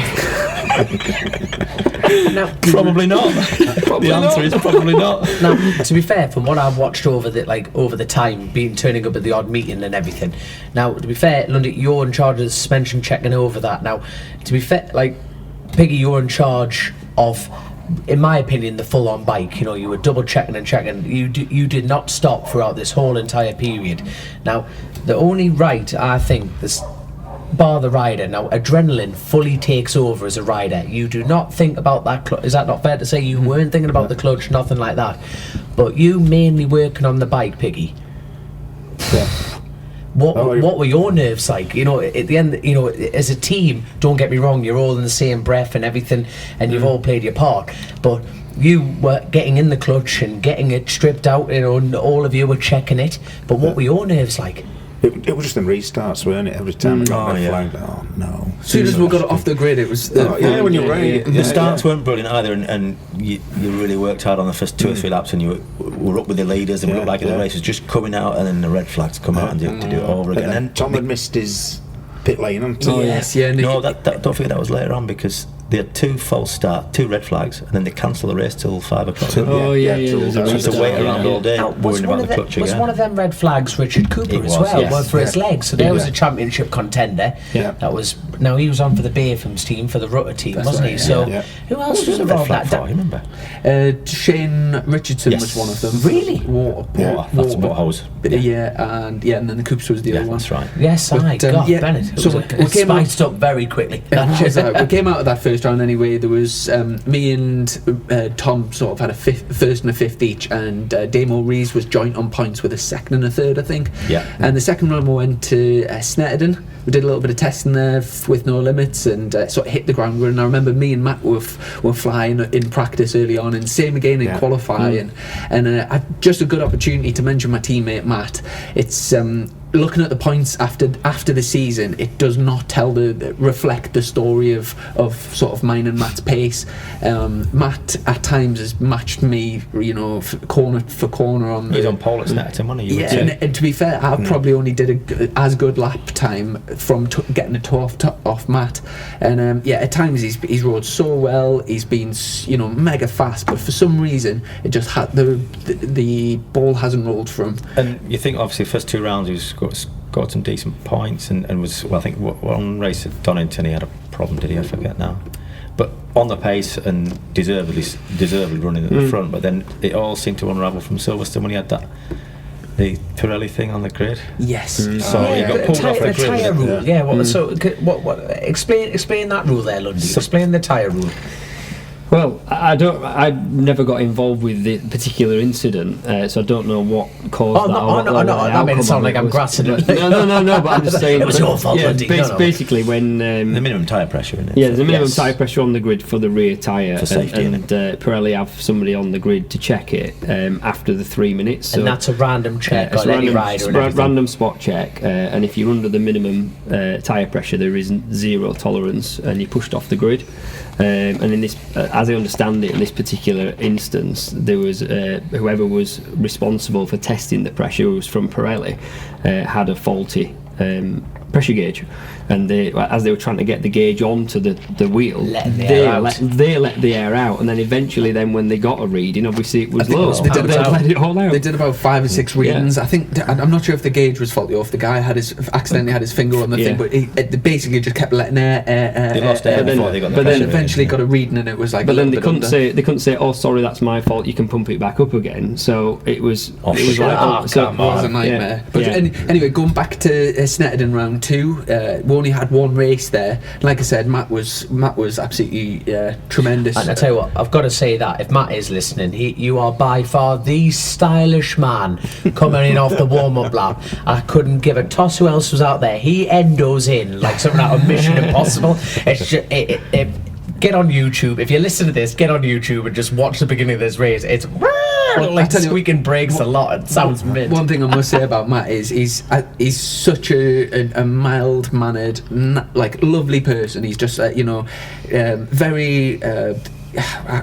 Now, Probably not. The answer is probably not. Now, to be fair, from what I've watched over the time, turning up at the odd meeting and everything. Now, to be fair, Lundy, you're in charge of the suspension, checking over that. Now, to be fair, Piggy, you're in charge of, in my opinion, the full-on bike. You know, you were double checking and checking. You did not stop throughout this whole entire period. Now, the only right, I think, bar the rider. Now, adrenaline fully takes over as a rider. You do not think about that clutch. Is that not fair to say? You weren't thinking about the clutch, nothing like that. But you mainly working on the bike, Piggy. Yeah. What were your nerves like? You know, at the end, you know, as a team, don't get me wrong, you're all in the same breath and everything, and you've all played your part. But you were getting in the clutch and getting it stripped out, you know, and all of you were checking it. But what were your nerves like? It was just them restarts, weren't it? Every time it got red flagged. Oh no! As soon as we got it off the grid, it was. When you're ready. The starts weren't brilliant either, and you really worked hard on the first 2 or 3 laps, and you were up with the leaders, and we looked like the race was just coming out, and then the red flags come out, and you had to do it over again. And Tom had missed his pit lane, hadn't he? Oh yes, yeah. No, don't forget that was later on, because they had 2 false start, 2 red flags, and then they cancelled the race till 5 o'clock. Oh yeah. There's a So you had to wait around all day, worrying about the clutch again. Was one of them red flags Richard Cooper It as was, well, yes. for his legs? So there was a championship contender. Yeah. That was. Now he was on for the Bayham's team, for the Rutter team, That's wasn't right, he? So yeah. who else was What was the red involved? flag for? I remember. Shane Richardson Yes. was one of them. Really? That's what hose. Yeah, and then the Coops was the Yeah, other one. that's right. Yes, I got Bennett. It so was we came out. spiced up very quickly. We came out of that first round anyway. There was me and Tom sort of had a first and a fifth each, and Damo Rees was joint on points with a second and a third, I think. Yeah. And the second round we went to Snetterden. We did a little bit of testing there with no limits, and sort of hit the ground running. I remember me and Matt were flying in practice early on, and same again in qualifying. And just a good opportunity to mention my teammate Matt. It's looking at the points after the season, it does not reflect the story of sort of mine and Matt's pace. Matt at times has matched me, you know, corner for corner on the. He's on pole at Snetterton, wasn't he? Yeah, and to be fair, I probably only did as good lap time from getting a toe off Matt. And at times he's rode so well. He's been, you know, mega fast, but for some reason it just had the ball hasn't rolled for him. And you think obviously the first 2 rounds he scored some decent points and was, well, I think one race at Donington he had a problem, did he? I forget now. But on the pace and deservedly running at the front, but then it all seemed to unravel from Silverstone when he had the Pirelli thing on the grid. Yes. So he got pulled off the grid. tyre rule. Yeah. So what? Explain that rule there, Lundy. Explain the tyre rule. Well, I never got involved with the particular incident, so I don't know what caused that. That made it sound like I'm grassing it. No, but I'm just saying. It was your fault, Lundy. Basically, when The minimum tyre pressure, isn't it? there's a minimum tyre pressure on the grid for the rear tyre, For safety, and Pirelli have somebody on the grid to check it after the 3 minutes. So And that's a random check it's on any rider and everything. random spot check, and if you're under the minimum tyre pressure, there is 0 tolerance, and you're pushed off the grid. And in this, as I understand it, in this particular instance, there was whoever was responsible for testing the pressure, who was from Pirelli, had a faulty pressure gauge, and as they were trying to get the gauge onto the wheel, they let the air out, and then eventually, when they got a reading, obviously it was low. They let it all out. They did about 5 or 6 readings. I think I'm not sure if the gauge was faulty or if the guy accidentally had his finger on the thing, but they basically just kept letting air. They lost air before they got the But then pressure eventually got a reading, and it was like. But then they couldn't say, "Oh, sorry, that's my fault. You can pump it back up again." So it was. It was it was a nightmare. But anyway, going back to Snetterden round 2, only had one race there. Like I said, Matt was absolutely tremendous. And I tell you what, I've got to say that if Matt is listening, you are by far the stylish man coming in off the warm-up lap. I couldn't give a toss who else was out there. He endos in like something out of Mission Impossible. It's just, get on YouTube. If you listen to this, get on YouTube and just watch the beginning of this race. It's like squeaking brakes a lot. It sounds mint. One thing I must say about Matt is he's such a mild-mannered, like lovely person. He's just very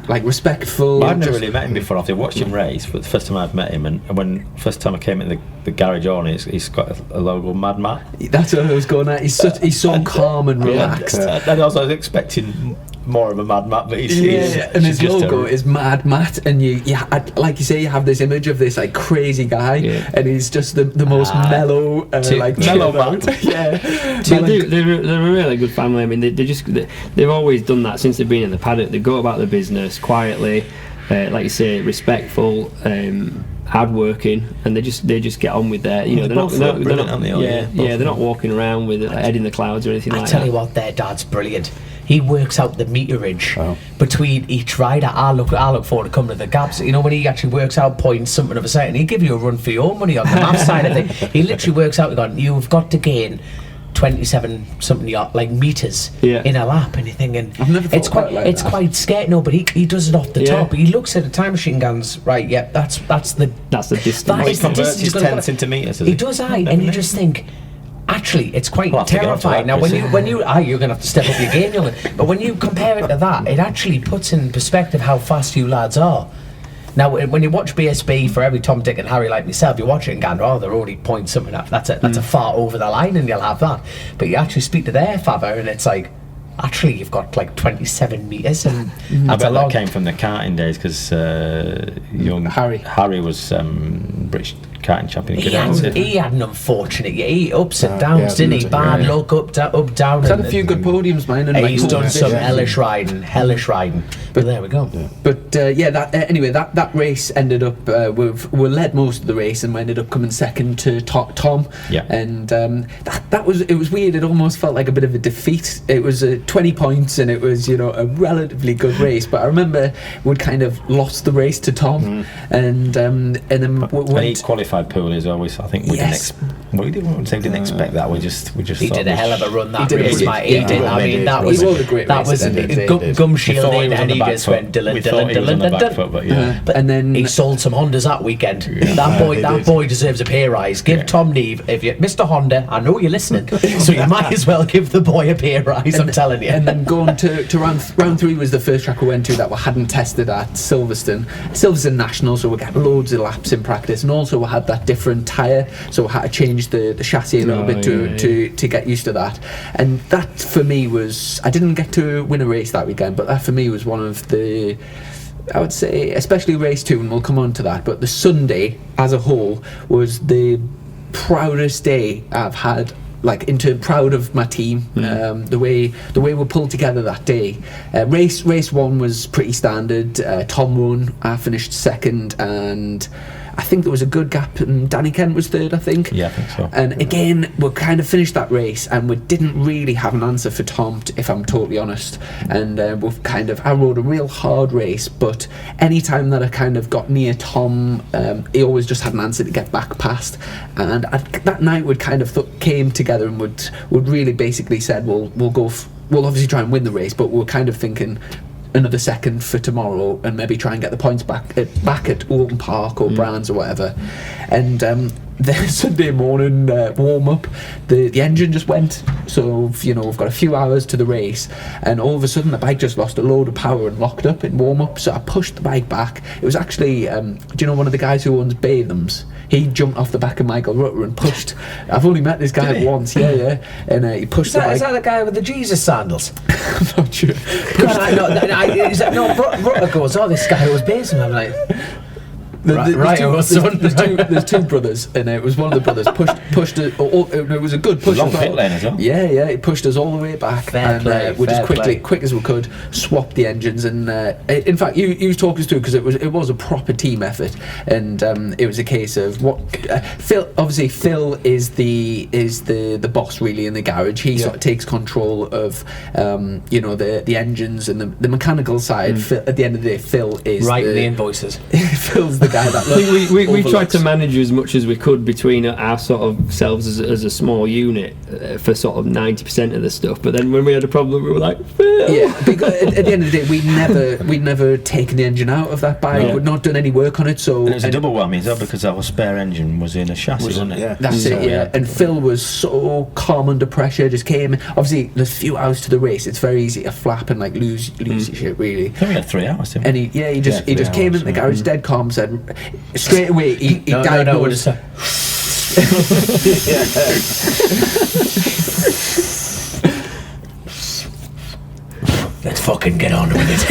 like respectful. Well, I've never really met him before. I've watched him race, but the first time I've met him, and when first time I came in the garage on, he's got a logo Mad Matt. That's what I was going at. He's so calm and relaxed. And also I was expecting more of a Mad Matt, but he's and his logo is Mad Matt, and you like you say, you have this image of this like crazy guy, and he's just the most mellow, mellow Matt. Yeah, they're a really good family. I mean, they've always done that since they've been in the paddock. They go about the business quietly, like you say, respectful, hardworking, and they just get on with their. They're not walking around with head in the clouds or anything like that. I tell you what, their dad's brilliant. He works out the meterage between each rider. I look forward to coming to the gaps. When he actually works out points, something of a certain, he'll give you a run for your money on the map side of it. He literally works out, you've got to gain 27 something like meters in a lap, and you're thinking it's quite scary. No, but he does it off the top. He looks at the time machine guns, right? Yeah, that's the distance. He converts his tenths into meters. He does, and you just think. Actually, it's quite terrifying. Now, when you you're going to have to step up your game, but when you compare it to that, it actually puts in perspective how fast you lads are. Now, when you watch BSB for every Tom, Dick and Harry like myself, you watch it and go, they're already pointing something up. That's a far over the line, and you'll have that. But you actually speak to their father, and it's like, actually, you've got like 27 metres, and that's I bet that came from the karting days, because young Harry was British karting champion. He had an unfortunate year. He ups and downs, didn't he? Bad luck, up, down. He's had a few good podiums, man. And he's done some hellish riding. But there we go. Yeah. But that race ended up, we led most of the race, and we ended up coming second to Tom. Yeah. And it was weird. It almost felt like a bit of a defeat. It was 20 points, and it was a relatively good race. But I remember we'd kind of lost the race to Tom, and then he qualified poorly as always. I think we didn't expect that. We just he did a hell of a run that race, mate. He did. I mean, that was gum shielding, and he just went Dylan. And then he sold some Hondas that weekend. That boy deserves a pay rise. Give Tom Neve, Mr. Honda, I know you're listening, so you might as well give the boy a pay rise. I'm telling you. And then going to round 3 was the first track we went to that we hadn't tested at Silverstone National, so we got loads of laps in practice, and also we had that different tyre, so we had to change the chassis a little bit to get used to that. And that for me was, I didn't get to win a race that weekend, but that for me was one of the, I would say, especially race 2, and we'll come on to that, but the Sunday as a whole was the proudest day I've had, like proud of my team. The way we pulled together that day. Race 1 was pretty standard. Tom won, I finished second, and I think there was a good gap, and Danny Kent was third, I think. Yeah, I think so. And again, we kind of finished that race, and we didn't really have an answer for Tom, if I'm totally honest. And I rode a real hard race, but any time that I kind of got near Tom, he always just had an answer to get back past. And that night we'd kind of came together and would really basically said, we'll obviously try and win the race, but we're kind of thinking another second for tomorrow, and maybe try and get the points back at Alton Park or Brands or whatever. And then Sunday morning warm up, the engine just went, so we've got a few hours to the race, and all of a sudden the bike just lost a load of power and locked up in warm up. So I pushed the bike back. It was actually one of the guys who owns Bathams? He jumped off the back of Michael Rutter and pushed. I've only met this guy once, and he pushed the bike. Is that the guy with the Jesus sandals? I'm not sure. Rutter goes, this guy was Batham. I'm like, There's two brothers, and it was one of the brothers pushed it. It was a good push. Long pit lane as well. Yeah, it pushed us all the way back, we just quick as we could swapped the engines. And in fact, you was talking us through, because it was a proper team effort, and it was a case of what Phil. Obviously, Phil is the boss really in the garage. He sort of takes control of the engines and the mechanical side. Phil, at the end of the day, Phil is writing the invoices. Phil's the guy that we tried to manage as much as we could between our sort of selves as a small unit for sort of 90% of the stuff. But then when we had a problem, we were like, Phil. Yeah, because at the end of the day, we'd never taken the engine out of that bike. Yeah. We'd not done any work on it. So and it was a double whammy as well, because our spare engine was in a chassis, wasn't it? Yeah. That's it, yeah. And Phil was so calm under pressure, just came. Obviously, there's a few hours to the race. It's very easy to flap and like lose your shit, really. I think we had 3 hours, didn't we? And he just came in the garage, dead calm, said straight away. He diagnosed. Let's fucking get on with it.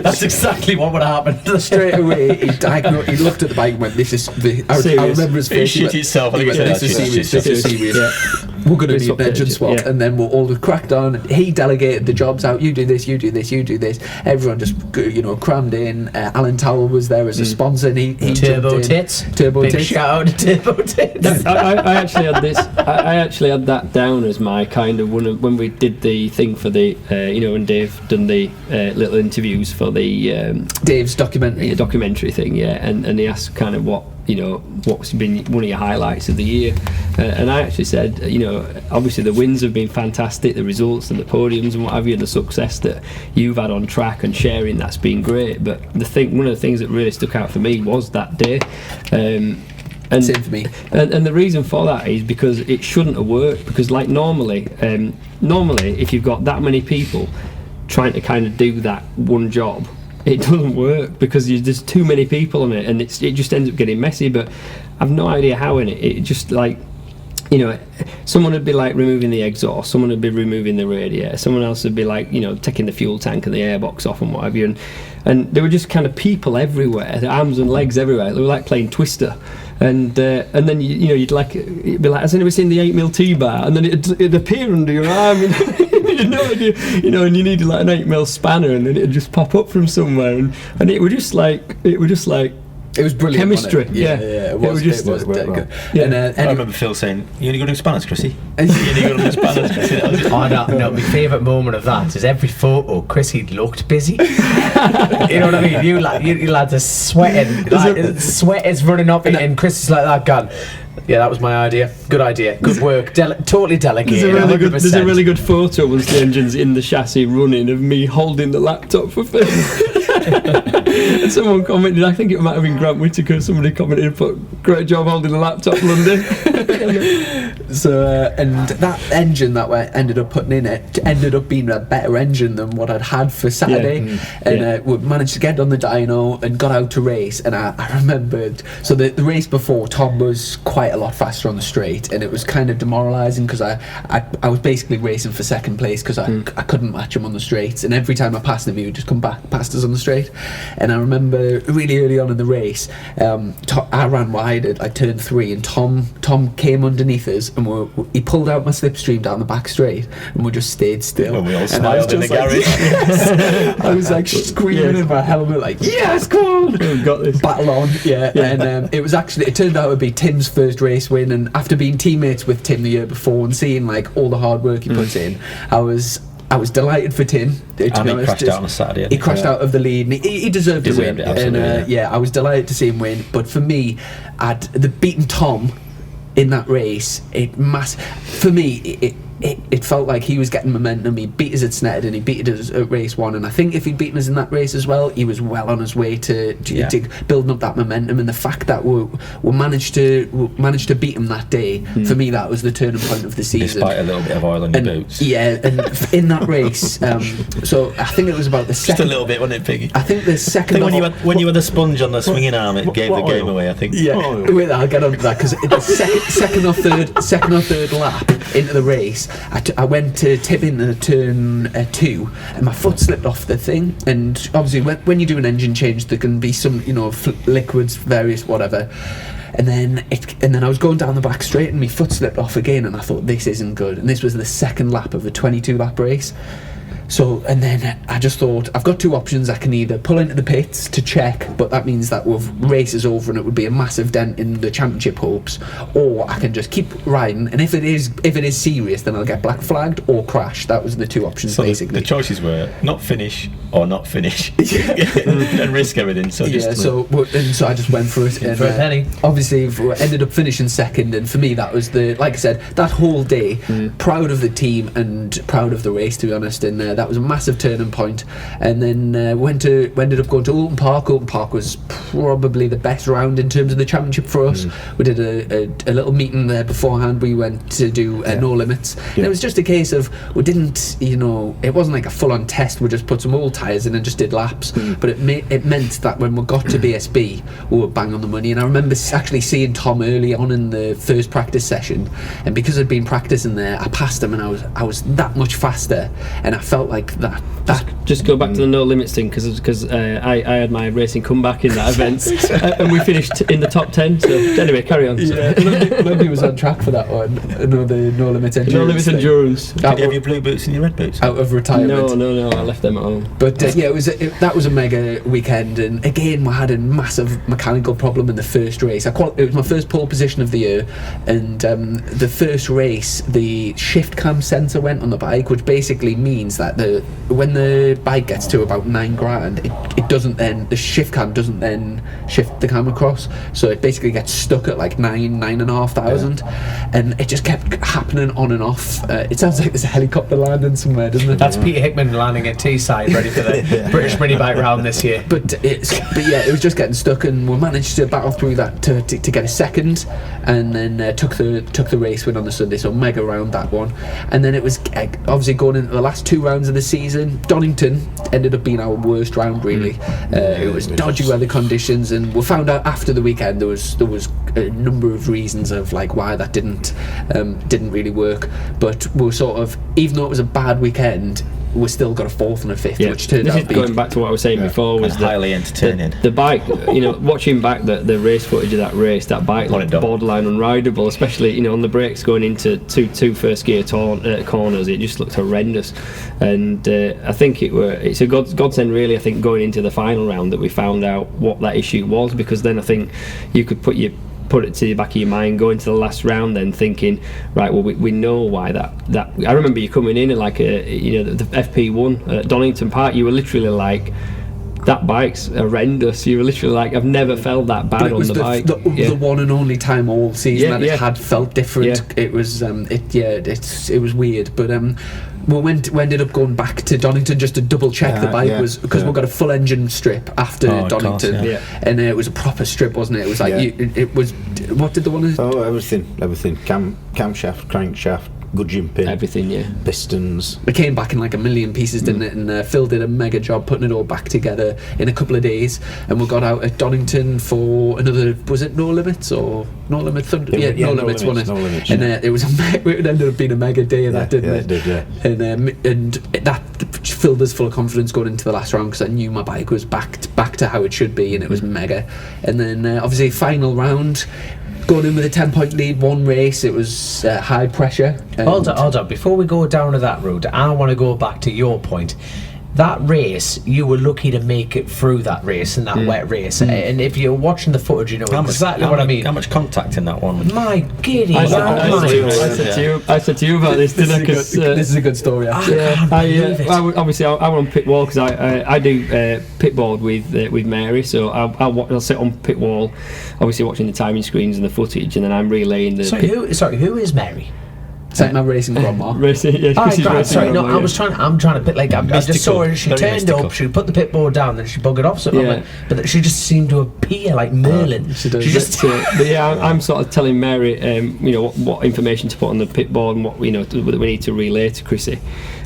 That's exactly what would happen. Straight away, he looked at the bike and went, "This is." I remember his face. He shit itself. He went, "This is serious. This is serious. We're going to need an engine swap." And then we'll all cracked on. He delegated the jobs out. You do this. You do this. You do this. Everyone just crammed in. Alan Towell was there as a sponsor. And he Turbo Tits. Big shout out to Turbo Tits. I actually had this. I actually had that down as my kind of one of when we did the thing for the when Dave done the little interviews for the Dave's documentary thing, and he asked kind of what's been one of your highlights of the year, and I actually said, obviously the wins have been fantastic, the results and the podiums and what have you, and the success that you've had on track and sharing, that's been great. But one of the things that really stuck out for me was that day. And same for me. And the reason for that is because it shouldn't have worked. Because like normally, if you've got that many people trying to kind of do that one job, it doesn't work because there's too many people on it, and it just ends up getting messy. But I've no idea how in it. It just like, someone would be like removing the exhaust, someone would be removing the radiator, someone else would be like, taking the fuel tank and the airbox off and what have you. And there were just kind of people everywhere, their arms and legs everywhere. They were like playing Twister. And then you'd be like, has anybody seen the 8mm T-bar? And then it'd appear under your arm, and you had no idea, and you needed like an 8mm spanner, and then it'd just pop up from somewhere, and it was just like it was brilliant chemistry. Yeah, it was dead good. Yeah. And I remember Phil saying, "You only got to spanners, Chrissy." You only got to spanners, Chrissy. No, my favourite moment of that is every photo Chrissy looked busy. You know what I mean? You lads are sweating, sweat is running up, and Chrissy's like that gun. Yeah, that was my idea. Good idea. Good work. Totally delegated. There's a really good photo once the engine's in the chassis running of me holding the laptop for Phil. And someone commented, I think it might have been Grant Whitaker, somebody commented and put, "Great job holding the laptop, Lundy." So and that engine that we ended up putting in it ended up being a better engine than what I'd had for Saturday. We managed to get on the dyno and got out to race. And I remembered, so the race before, Tom was quite a lot faster on the straight, and it was kind of demoralising because I was basically racing for second place because I couldn't match him on the straights, and every time I passed him he would just come back past us on the straight. And I remember really early on in the race, I ran wide at like turn 3, and Tom came underneath us, and he pulled out my slipstream down the back straight, and we just stayed still. And we all and smiled in the garage. Yes. I was like screaming in my helmet like, "Yes, come on, we've got this." Battle on, yeah. And it turned out to be Tim's first race win, and after being teammates with Tim the year before and seeing like all the hard work he puts in, I was delighted for Tim. To And be he honest, crashed out on a Saturday. He crashed out of the lead, and he deserved to win. Deserved it, absolutely, And I was delighted to see him win. But for me, beating Tom in that race, for me, it felt like he was getting momentum. He beat us at Snetterton, and he beat us at race 1, and I think if he'd beaten us in that race as well, he was well on his way to building up that momentum. And the fact that we managed to beat him that day, for me that was the turning point of the season. Despite a little bit of oil on your boots. Yeah, and in that race, so I think it was about the second. Just a little bit, wasn't it, Piggy? I think the second. When you had the sponge on the swinging arm, it gave the game away, I think. Yeah, wait, I'll get on to that because the second or third lap into the race, I went to tip into turn 2, and my foot slipped off the thing. And obviously, when you do an engine change, there can be some, liquids, various whatever. And then I was going down the back straight, and my foot slipped off again, and I thought, this isn't good. And this was the second lap of a 22-lap race. So, and then I just thought, I've got two options. I can either pull into the pits to check, but that means that race is over and it would be a massive dent in the championship hopes, or I can just keep riding, and if it is serious, then I'll get black flagged or crash. That was the two options, so basically. The choices were not finish or not finish, and risk everything. So so I just went for it. And, for a penny. Obviously, ended up finishing second, and for me, that was like I said, that whole day, proud of the team and proud of the race, to be honest. And that was a massive turning point. And then ended up going to Oulton Park. Oulton Park was probably the best round in terms of the championship for us. We did a little meeting there beforehand. We went to do no limits. And it was just a case of, we didn't, it wasn't like a full-on test. We just put some old tyres in and just did laps. But it meant that when we got to BSB, we were bang on the money. And I remember actually seeing Tom early on in the first practice session, and because I'd been practicing there, I passed him, and I was that much faster, and I felt like that. Just go back to the no limits thing, because I had my racing comeback in that event, and we finished in the top 10. So anyway, carry on. Yeah, Lundy was on track for that one. The no limits endurance. No limits endurance. Did you have your blue boots and your red boots? Out of retirement. No, I left them at home. But that was a mega weekend, and again we had a massive mechanical problem in the first race. It was my first pole position of the year, and the first race, the shift cam sensor went on the bike, which basically means that when the bike gets to about $9,000, it doesn't then, the shift cam doesn't then shift the cam across, so it basically gets stuck at like 9,500, and it just kept happening on and off. It sounds like there's a helicopter landing somewhere, doesn't it? That's Peter Hickman landing at Teesside, ready for the British mini bike round this year. But it was just getting stuck, and we managed to battle through that to get a second, and then took the race win on the Sunday. So mega round that one, and then it was obviously going into the last two rounds of the season. Donington ended up being our worst round, really. It was dodgy weather conditions, and we found out after the weekend there was a number of reasons of like why that didn't really work. But we were sort of, even though it was a bad weekend, we still got a fourth and a fifth, which turned out to be going back to what I was saying before, was highly entertaining. The bike, watching back the race footage of that race, that bike looked borderline unrideable, especially on the brakes going into two first gear corners. It just looked horrendous, and I think it's a godsend really. I think going into the final round that we found out what that issue was, because then I think you could put it to the back of your mind, go into the last round then thinking, right, well we know why that I remember you coming in and like the FP1 at Donington Park, you were literally like, that bike's horrendous. You were literally like, I've never felt that bad on the bike. The one and only time all season that it had felt different. It was it was weird, but we ended up going back to Donington just to double check the bike was, because we got a full engine strip after Donington, and it was a proper strip, wasn't it? It was like it was. What did the one? Everything. Camshaft, crankshaft, gudgeon pin, everything, pistons. It came back in like a million pieces, didn't it? And Phil did a mega job putting it all back together in a couple of days, and we got out at Donington for another, was it No Limits or No Limit Thunder? No Limits, wasn't it? No Limits, and it was it ended up being a mega day of that, didn't it? It did, and that filled us full of confidence going into the last round, because I knew my bike was back to how it should be, and it was mega. And then obviously final round, going in with a 10-point lead, one race, it was high pressure. Hold on. Before we go down to that route, I want to go back to your point. That race, you were lucky to make it through that race, in that wet race. And if you're watching the footage, you know exactly what I mean. How much contact in that one? My giddy. I said to you about this, didn't I? This is a good story, actually. Obviously, I were on pit wall, because I do pit board with Mary, so I'll sit on pit wall, obviously watching the timing screens and the footage, and then I'm relaying the. Who is Mary? It's like my racing grandma. I'm trying to pit, like I just saw her. She turned up, she put the pit board down, then she buggered off something. But she just seemed to appear like Merlin. She does. She just. I'm sort of telling Mary, what information to put on the pit board and what that we need to relay to Chrissy.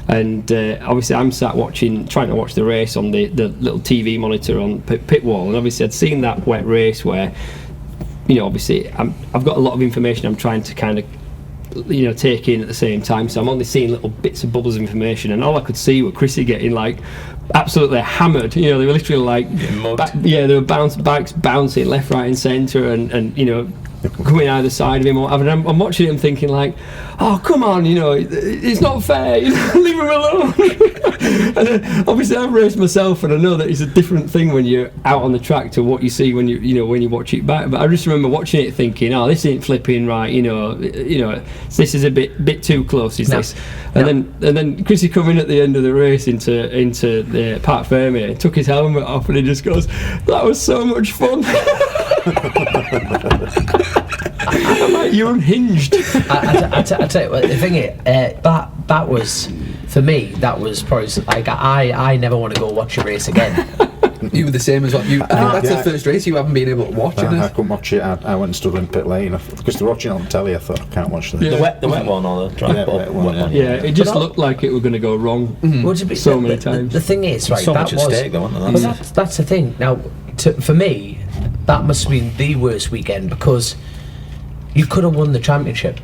And obviously I'm sat trying to watch the race on the little TV monitor on pit wall, and obviously I'd seen that wet race where, obviously I've got a lot of information I'm trying to kind of take in at the same time. So I'm only seeing little bits of bubbles of information, and all I could see were Chrissy getting like absolutely hammered. They were literally like, they were bikes bouncing left, right, and centre, and coming either side of him or whatever. And I'm watching him thinking like, oh come on, it's not fair, leave him alone. And then, obviously I've raced myself, and I know that it's a different thing when you're out on the track to what you see when you watch it back. But I just remember watching it thinking, oh, this ain't flipping right, this is a bit too close, this. And then Chrissy come in at the end of the race into the Parc Fermé, took his helmet off, and he just goes, that was so much fun. I'm like, you're unhinged. I tell you what, the thing is, that was, for me, that was probably like, I never want to go watch a race again. You were the same as what you. I think that's the first race you haven't been able to watch. I couldn't watch it. I went and stood in pit lane because they were watching it on telly. I thought I can't watch this. The wet one or the dry one. Yeah, it just looked like it was going to go wrong so many times. The thing is, right? So much at stake, though, wasn't there? That's the thing. Now, for me, that must have been the worst weekend because you could have won the championship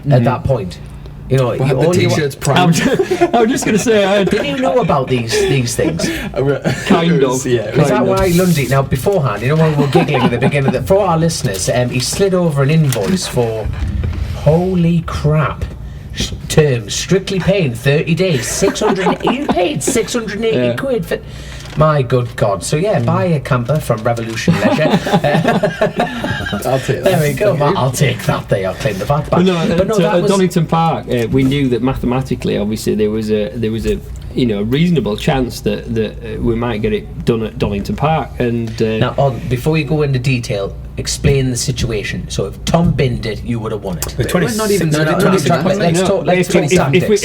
at that point. The t-shirt's proud. I'm just going to say, did you know about these things? Kind of. Yeah. Is that why Lundy? Now, beforehand, when we were giggling at the beginning, for our listeners, he slid over an invoice for, holy crap, terms, strictly paying 30 days, 600. You paid 680 quid for. My good God. So buy a camper from Revolution Leisure. I'll take that. There we go. I'll take that. I'll claim the VAT back. At Donington Park, we knew that mathematically, obviously, there was a reasonable chance that we might get it done at Donington Park. And now, before we go into detail, explain the situation. So if Tom binned it, you would have won it. Not even. Let's talk.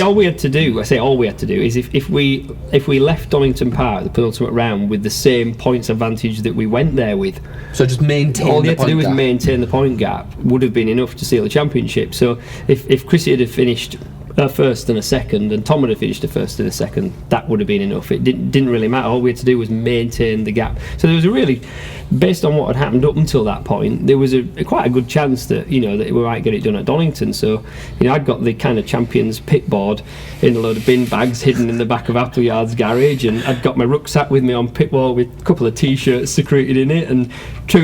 All we had to do, is if we left Donington Park, the penultimate round, with the same points advantage that we went there with, so just maintain. All you had to do was maintain the point gap. Would have been enough to seal the championship. So if Chrissy had finished a first and a second, and Tom would have finished a first and a second, that would have been enough. It didn't really matter. All we had to do was maintain the gap. So there was a really, based on what had happened up until that point, there was quite a good chance that that we might get it done at Donington. So I'd got the kind of champions pit board in a load of bin bags hidden in the back of Appleyard's garage, and I'd got my rucksack with me on pit wall with a couple of t-shirts secreted in it. And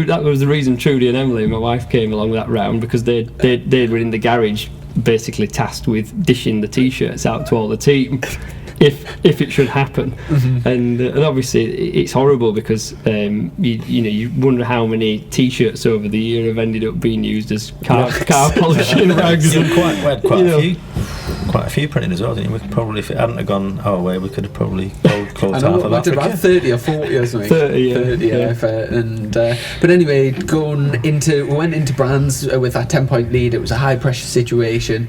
that was the reason Trudy and Emily, my wife, came along that round, because they were in the garage basically tasked with dishing the t-shirts out to all the team if it should happen. And obviously it's horrible because you wonder how many t-shirts over the year have ended up being used as car polishing rags. We had quite a few printed as well, didn't we? Probably, if it hadn't have gone our way, we could have probably closed half of Africa. About 30 or 40 or something. 30, but anyway, we went into Brands with that 10-point lead. It was a high pressure situation.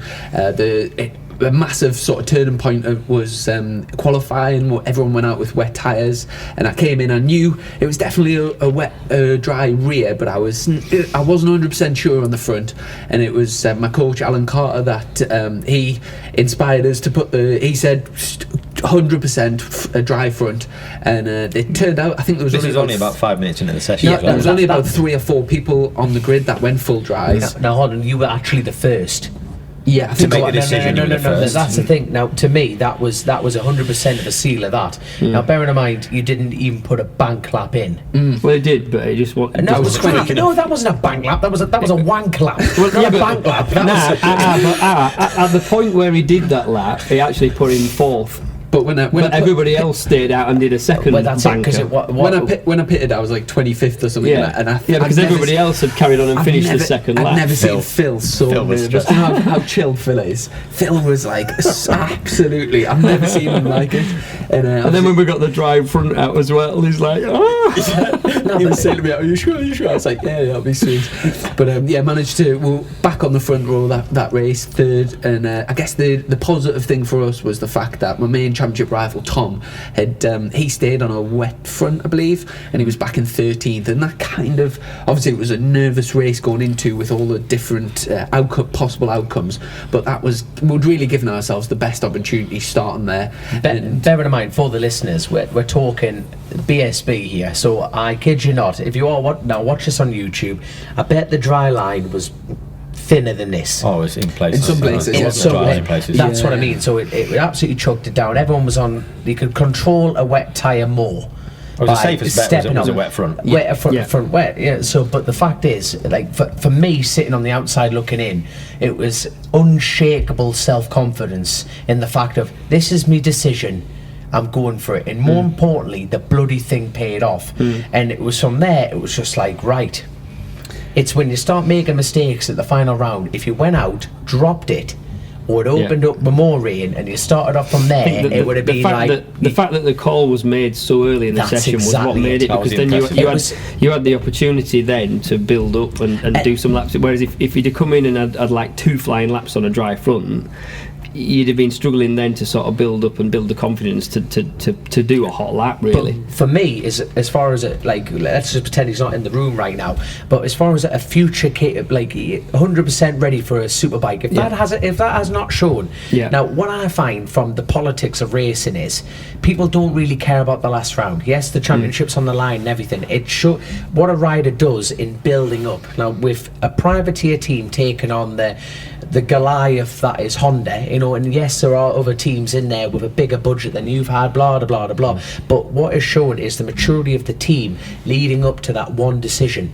The massive sort of turning point was qualifying. Everyone went out with wet tyres, and I came in. I knew it was definitely a wet, dry rear, but I wasn't 100% sure on the front. And it was my coach Alan Carter that he inspired us to put he said 100% a dry front, and it turned out I think there was only about 5 minutes into the session. There was only about 3 or 4 people on the grid that went full dries. Now hold on, you were actually the first. Yeah, to make a decision. No. That's the thing. Now, to me, that was 100% of a seal of that. Now, bearing in mind, you didn't even put a bank lap in. Well, it did, but it just wasn't. No, that wasn't a bank lap. That was a wank lap. Not a bank lap. At the point where he did that lap, he actually put in fourth. But when everybody else stayed out and did a second banker. When I pitted, I was like 25th or something. Yeah, because everybody else had carried on and finished the second lap. I've never seen Phil so nervous. How chill Phil is. Phil was like, absolutely, I've never seen him like it. And then when we got the drive front out as well, he's like, he was saying to me, are you sure? I was like, yeah, that'll be sweet. But managed to back on the front row that race, third. And I guess the positive thing for us was the fact that my main championship rival Tom had he stayed on a wet front, I believe, and he was back in 13th, and that kind of, obviously it was a nervous race going into with all the different possible outcomes, but we'd really given ourselves the best opportunity starting there. Bear in mind, for the listeners, we're talking BSB here, so I kid you not, if you all watch this on YouTube, I bet the dry line was thinner than this. Oh, it's in places. In some places, It yeah. wasn't dry in Some- places. That's what I Yeah. mean. So it absolutely chucked it down. Everyone was on. You could control a wet tyre more. Well, the by safest bet stepping was a on- wet front. Wet front, Yeah. front wet. Yeah. So, but the fact is, like for me, sitting on the outside looking in, it was unshakable self-confidence in the fact of this is my decision. I'm going for it, and more importantly, the bloody thing paid off. And it was from there. It was just like right. It's when you start making mistakes at the final round. If you went out, dropped it, or it opened up with more rain, and you started off from there, it would have been like the fact that the call was made so early in the That's session was what exactly made it. it, That was because then impressive. It was- you had the opportunity then to build up and do some laps. Whereas if you'd have come in and had like 2 flying laps on a dry front, you'd have been struggling then to sort of build up and build the confidence to do a hot lap, really. But for me, as far as it, like, let's just pretend he's not in the room right now. But as far as a future like 100% ready for a superbike, if Yeah. that has not shown. Yeah. Now, what I find from the politics of racing is people don't really care about the last round. Yes, the championship's on the line and everything. It show what a rider does in building up. Now, with a privateer team taking on the Goliath that is Honda, you know, and yes, there are other teams in there with a bigger budget than you've had, blah, blah, blah, blah, blah. But what is shown is the maturity of the team leading up to that one decision.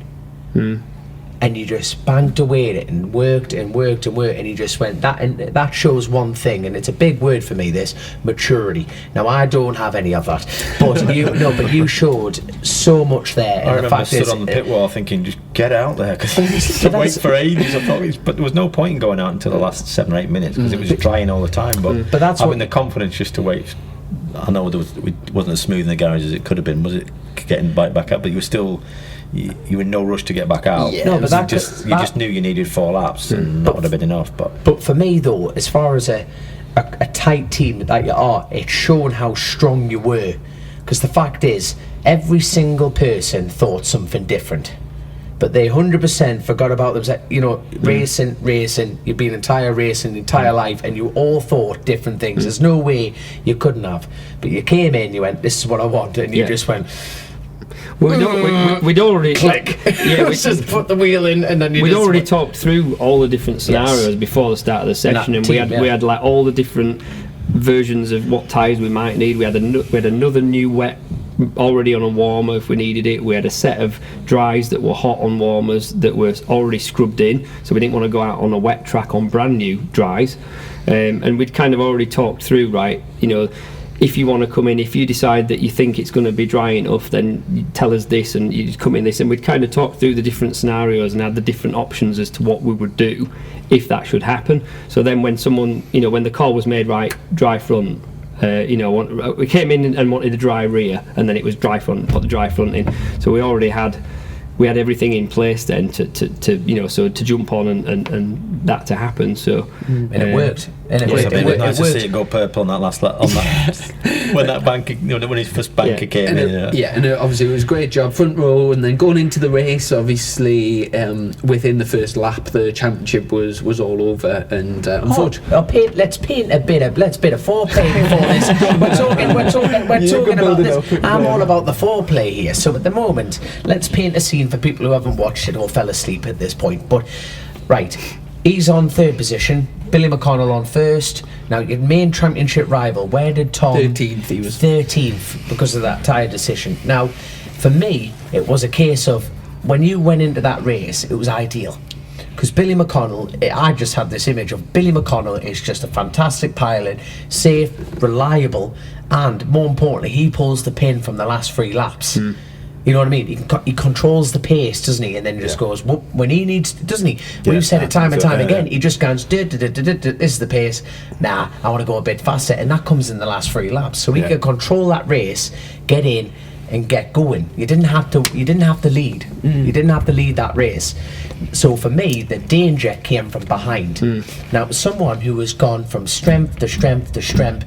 And you just banked away at it and worked and worked and worked, and you just went that, and that shows one thing, and it's a big word for me, this maturity. Now I don't have any of that, but you showed so much there. I And the remember fact stood is, on the pit wall thinking, just get out there, because to wait for ages. I thought, but there was no point in going out until the last 7 or 8 minutes because it was drying all the time. But that's having what- the confidence just to wait. I know it wasn't as smooth in the garage as it could have been. Was it getting back up? But you were still. You were in no rush to get back out. Yeah. No, but that- you just knew you needed 4 laps, and that would have been enough. But for me though, as far as a tight team that you are, it's shown how strong you were. Because the fact is, every single person thought something different, but they 100% forgot about themselves. You know, racing. You've been entire life, and you all thought different things. There's no way you couldn't have. But you came in, you went, "This is what I want," and you just went. We'd already Click. Yeah, Let's just put the wheel in, and then we'd already talked through all the different scenarios before the start of the session, and we had like all the different versions of what tyres we might need. We had another new wet already on a warmer if we needed it. We had a set of dries that were hot on warmers that were already scrubbed in, so we didn't want to go out on a wet track on brand new dries. And we'd kind of already talked through, right, you know, if you want to come in, if you decide that you think it's going to be dry enough, then you tell us this and you come in this, and we'd kind of talk through the different scenarios and had the different options as to what we would do if that should happen. So then when someone, you know, when the call was made, right, dry front, you know, we came in and wanted a dry rear, and then it was dry front, put the dry front in. So we already had everything in place then to you know, so to jump on and that to happen. So and it worked. And it Yes, worked. I mean, it was It nice to worked. see it go purple on that last lap. On that, when that banker, you know, when his first banker came And in. and obviously it was a great job, front row, and then going into the race, obviously within the first lap the championship was all over, and unfortunately Let's paint a bit of foreplay before this. We're talking about this. I'm all about the foreplay here. So at the moment, let's paint a scene for people who haven't watched it or fell asleep at this point. But right, he's on 3rd position. Billy McConnell on 1st. Now your main championship rival. Where did Tom? 13th he was. 13th because of that tyre decision. Now, for me, it was a case of when you went into that race, it was ideal. Because Billy McConnell, I just had this image of Billy McConnell is just a fantastic pilot, safe, reliable, and more importantly, he pulls the pin from the last 3 laps. You know what I mean? He controls the pace, doesn't he? And then just goes whoop, when he needs, doesn't he? We've said it time and time again. He just goes, this is the pace. Nah, I want to go a bit faster, and that comes in the last 3 laps. So he could control that race, get in, and get going. You didn't have to lead. You didn't have to lead that race. So for me, the danger came from behind. Now, someone who has gone from strength to strength to strength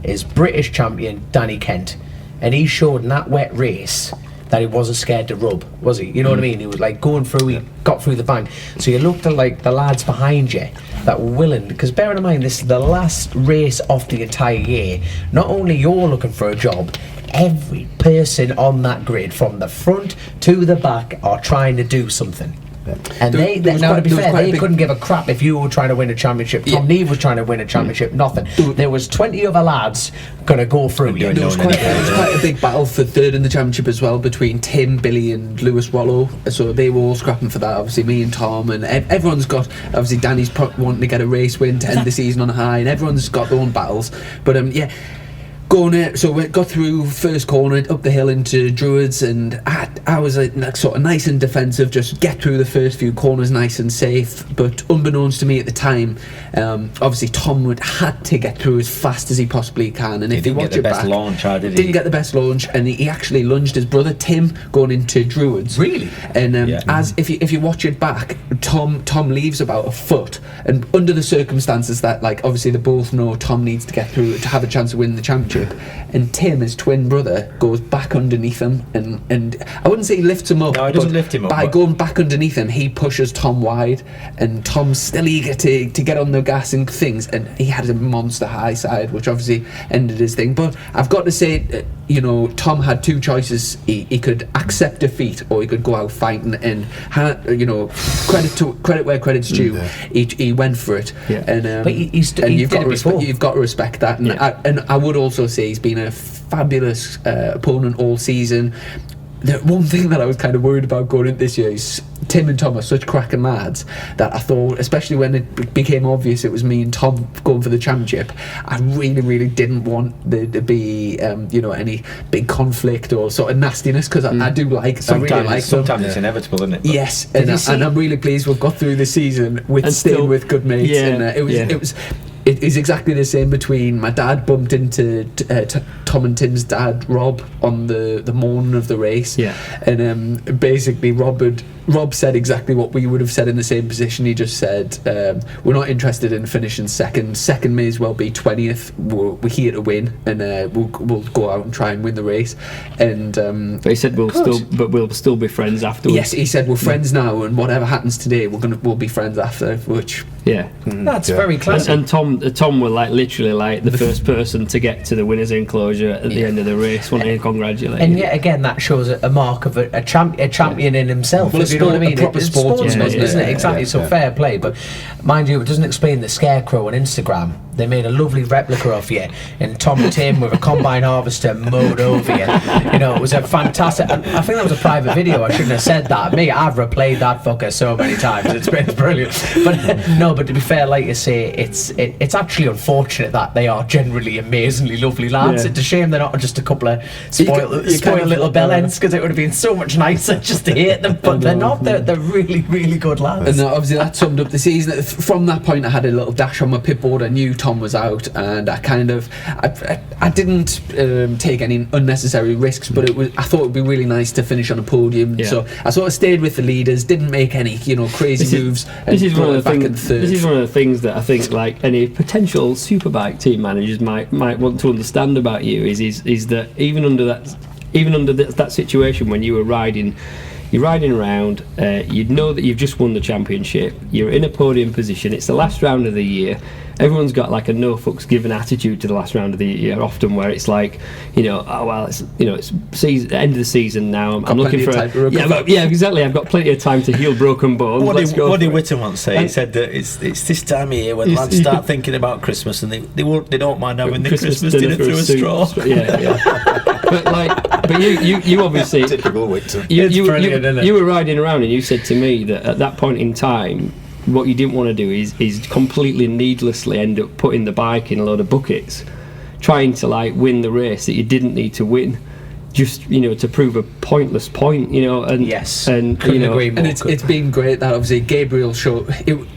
is British champion Danny Kent, and he showed in that wet race that he wasn't scared to rub, was he? You know what I mean? He was like going through, he got through the bank. So you looked at like the lads behind you that were willing, because bearing in mind this is the last race of the entire year. Not only you're looking for a job, every person on that grid from the front to the back are trying to do something. And to be fair, they couldn't give a crap if you were trying to win a championship. Tom Neve was trying to win a championship. Nothing. There was 20 other lads going to go through you. There was quite a big battle for third in the championship as well between Tim, Billy and Lewis Rollo. So they were all scrapping for that. Obviously me and Tom, and everyone's got, obviously Danny's wanting to get a race win to end the season on a high, and everyone's got their own battles. But so we got through first corner up the hill into Druids, and I was like sort of nice and defensive, just get through the first few corners nice and safe. But unbeknownst to me at the time, obviously Tom had to get through as fast as he possibly can, and if you watch it back, didn't get the best launch, and he actually lunged his brother Tim going into Druids. Really? And as if you watch it back, Tom leaves about a foot, and under the circumstances that, like, obviously they both know Tom needs to get through to have a chance of winning the championship, and Tim, his twin brother, goes back underneath him, and I wouldn't say he lifts him up. No, he doesn't lift him up. By going back underneath him, he pushes Tom wide, and Tom's still eager to get on the gas and things, and he had a monster high side, which obviously ended his thing. But I've got to say, Tom had two choices. He could accept defeat, or he could go out fighting, and credit where credit's due. He went for it, but you've got to respect that. And I would also say he's been a fabulous opponent all season. The one thing that I was kind of worried about going into this year is Tim and Tom are such cracking lads that I thought, especially when it became obvious it was me and Tom going for the championship, I really, really didn't want there to be any big conflict or sort of nastiness, because I do like, sometimes, I really like them. Sometimes it's inevitable, isn't it? But yes, and I'm really pleased we've got through the season with staying with good mates. It is exactly the same between my dad bumped into Tom and Tim's dad, Rob, on the morning of the race. And basically Rob said exactly what we would have said in the same position. He just said, we're not interested in finishing second. Second may as well be 20th. We're here to win, and we'll go out and try and win the race. And but he said we'll still be friends afterwards. Yes, he said we're friends now, and whatever happens today, we'll be friends after. Which that's very classic. And Tom were like literally like the first person to get to the winner's enclosure at the end of the race. Want to congratulate. And yet again, that shows a mark of a champion in himself. Well, if you know what I mean? A proper sportsman, isn't it? Exactly. So fair play, but mind you, it doesn't explain the scarecrow on Instagram. They made a lovely replica of you, and Tom and Tim with a combine harvester mowed over you. It was a fantastic. I think that was a private video. I shouldn't have said that. I've replayed that fucker so many times. It's brilliant. But to be fair, like you say, it's actually unfortunate that they are generally amazingly lovely lads. It's a shame they're not just a couple of spoiled little bellends, because it would have been so much nicer just to hate them. But they're not. They're really, really good lads. And obviously that summed up the season. From that point, I had a little dash on my pipboard. I knew Tom was out, and I didn't take any unnecessary risks, but I thought it would be really nice to finish on a podium. So I sort of stayed with the leaders, didn't make any crazy moves. This is one of the things that I think like any potential superbike team managers might want to understand about you is that even under that situation when you were riding. You're riding around, you know that you've just won the championship, you're in a podium position, it's the last round of the year, everyone's got like a no fucks given attitude to the last round of the year, often where it's like, it's season, end of the season now, I'm looking for exactly, I've got plenty of time to heal broken bones. What did Whitton once say? He said that it's this time of year when lads start thinking about Christmas, and they don't mind having the Christmas dinner through a straw. But you obviously typical Whitton. You were riding around, and you said to me that at that point in time, what you didn't want to do is completely needlessly end up putting the bike in a load of buckets, trying to like win the race that you didn't need to win, just to prove a pointless point. And yes, and agree more. And it's been great that obviously Gabriel showed it.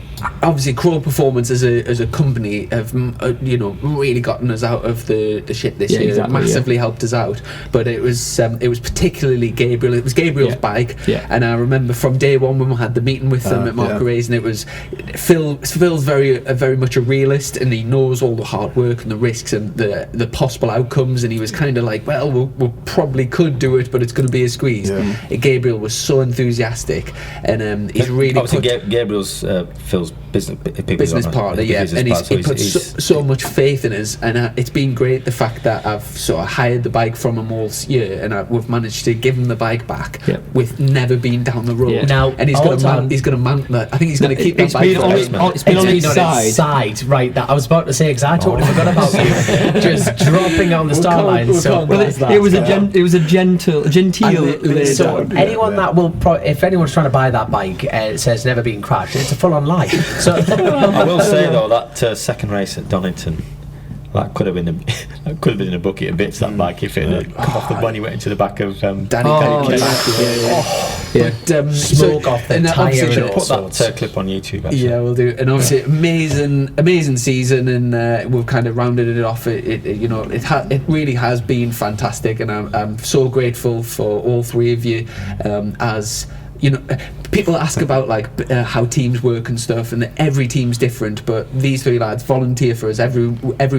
Obviously, Crow Performance as a company have really gotten us out of the shit this year. Exactly, massively helped us out. But it was particularly Gabriel. It was Gabriel's bike, and I remember from day one when we had the meeting with them at Marquarese, and it was Phil's very much a realist, and he knows all the hard work and the risks and the possible outcomes. And he was kind of like, well, we probably could do it, but it's going to be a squeeze. Gabriel was so enthusiastic, and he's really obviously Gabriel's Phil's business partner, yeah, and he put so much faith in us, and it's been great the fact that I've sort of hired the bike from him all year, and we've managed to give him the bike back with never been down the road. Yeah. Now, and he's going to mount that. I think he's going to keep that bike. It's been on his side. Right, that I was about to say, because I totally forgot about you just dropping on the star line. So it was a genteel. So anyone that will, if anyone's trying to buy that bike, it says never been crashed. It's a full-on lie. So I will say though that second race at Donington, that could have been in a bucket of bits, that bike, if it had come off the bunny went into the back of Danny. Smoke off the tyre. Should put that clip on YouTube. Actually. Yeah, we'll do. And obviously, amazing season, and we've kind of rounded it off. It really has been fantastic, and I'm so grateful for all three of you. As you know, people ask about how teams work and stuff, and every team's different, but these three lads volunteer for us every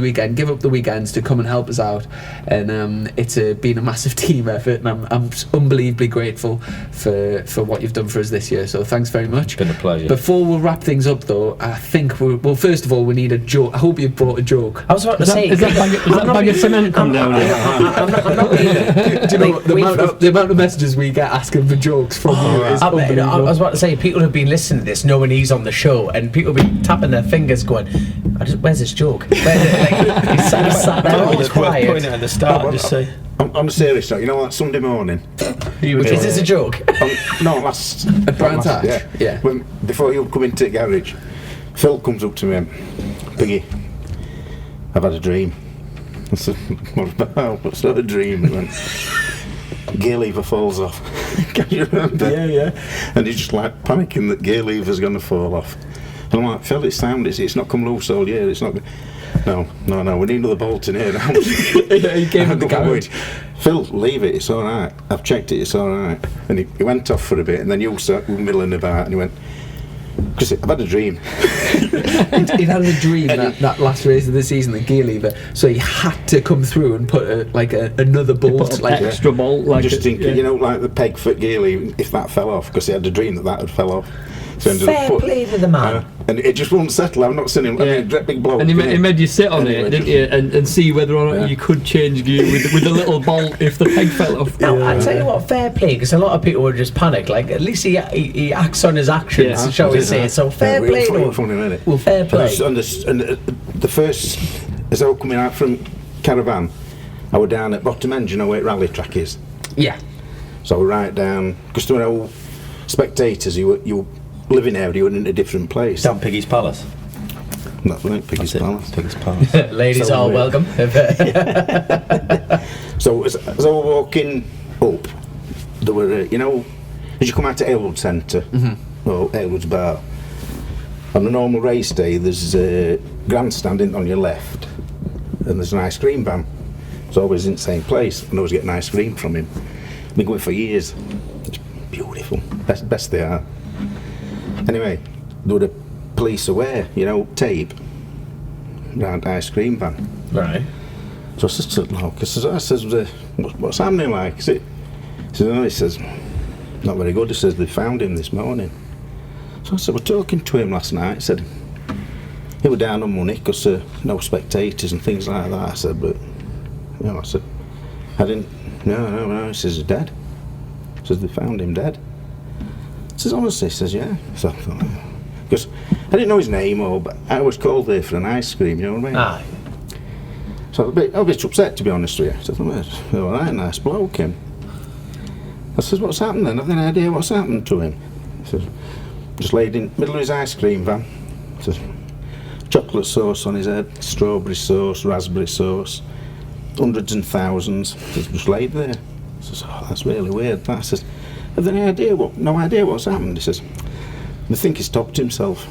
weekend, give up the weekends to come and help us out, and it's been a massive team effort, and I'm unbelievably grateful for what you've done for us this year, so thanks very much. It's been a pleasure. Before we wrap things up though, I think first of all we need a joke. I hope you brought a joke. I was about to say, is that bag of cement come down here? I'm not do you know the amount of messages we get asking for jokes from you is unbelievable. I was about to say, people have been listening to this knowing he's on the show, and people have been tapping their fingers going, where's this joke? He's sat there all quiet. Pointing at the start, just say. On a serious note, you know, Sunday morning. Is this a joke? Last At Brands Hatch? Yeah. Before you come into the garage, Phil comes up to me and, Piggy, I've had a dream. I said, what sort of dream? He went, gear lever falls off. Can you remember? Yeah. And he's just like panicking that gear lever's going to fall off. And I'm like, Phil, it's sound, it's not come loose all year, it's not. No, we need another bolt in here now. He came in the garage. Phil, leave it, it's alright. I've checked it, it's alright. And he went off for a bit, and then you started milling about, and he went, Chrissy, I've had a dream. He'd had a dream that last race of the season, the gear lever, so he had to come through and put another bolt, extra bolt, just thinking, like the peg foot gear lever, if that fell off, because he had a dream that had fell off. So fair play to the man. And it just won't settle. I've not seen him. I mean, big bloke. And he made you sit on it, didn't you, and see whether or not you could change gear with a little bolt if the peg fell off. Now, I tell you what, fair play, because a lot of people would just panic. Like, at least he acts on his actions, shall we say? So fair play to him. Well, fair play. And the first, as I was coming out from Caravan, I was down at Bottom End. You know where Rally Track is? Yeah. So I was right down, because there were no spectators. You were living there, you were in a different place. Down Piggy's Palace. That's right, Piggy's Palace. Piggy's Palace. Ladies are welcome. So as I was walking up, there were, as you come out to Aylwood Centre, or Aylwood's Bar, on a normal race day, there's a grandstand on your left, and there's an ice cream van. It's always in the same place, and I always get an ice cream from him. I've been going for years. It's beautiful. Best they are. Anyway, there were the police aware, tape, around the ice cream van. Right. So I said to the bloke, I says, what's happening like? He says, not very good. He says, they found him this morning. So I said, we're talking to him last night. He said, he was down on money because no spectators and things like that. I said, but, I didn't, no, he says, he's dead. He says, they found him dead. He says, honestly, he says, yeah. So I thought, because I didn't know his name, but I was called there for an ice cream, you know what I mean? Aye. So I was a bit upset, to be honest with you. So I thought, all right, nice bloke, him. I says, what's happened then? I've no idea what's happened to him. He says, just laid in the middle of his ice cream van. He says, chocolate sauce on his head, strawberry sauce, raspberry sauce, hundreds and thousands. He says, just laid there. I says, oh, that's really weird. I says, have no idea what's happened. He says, they think he's topped himself.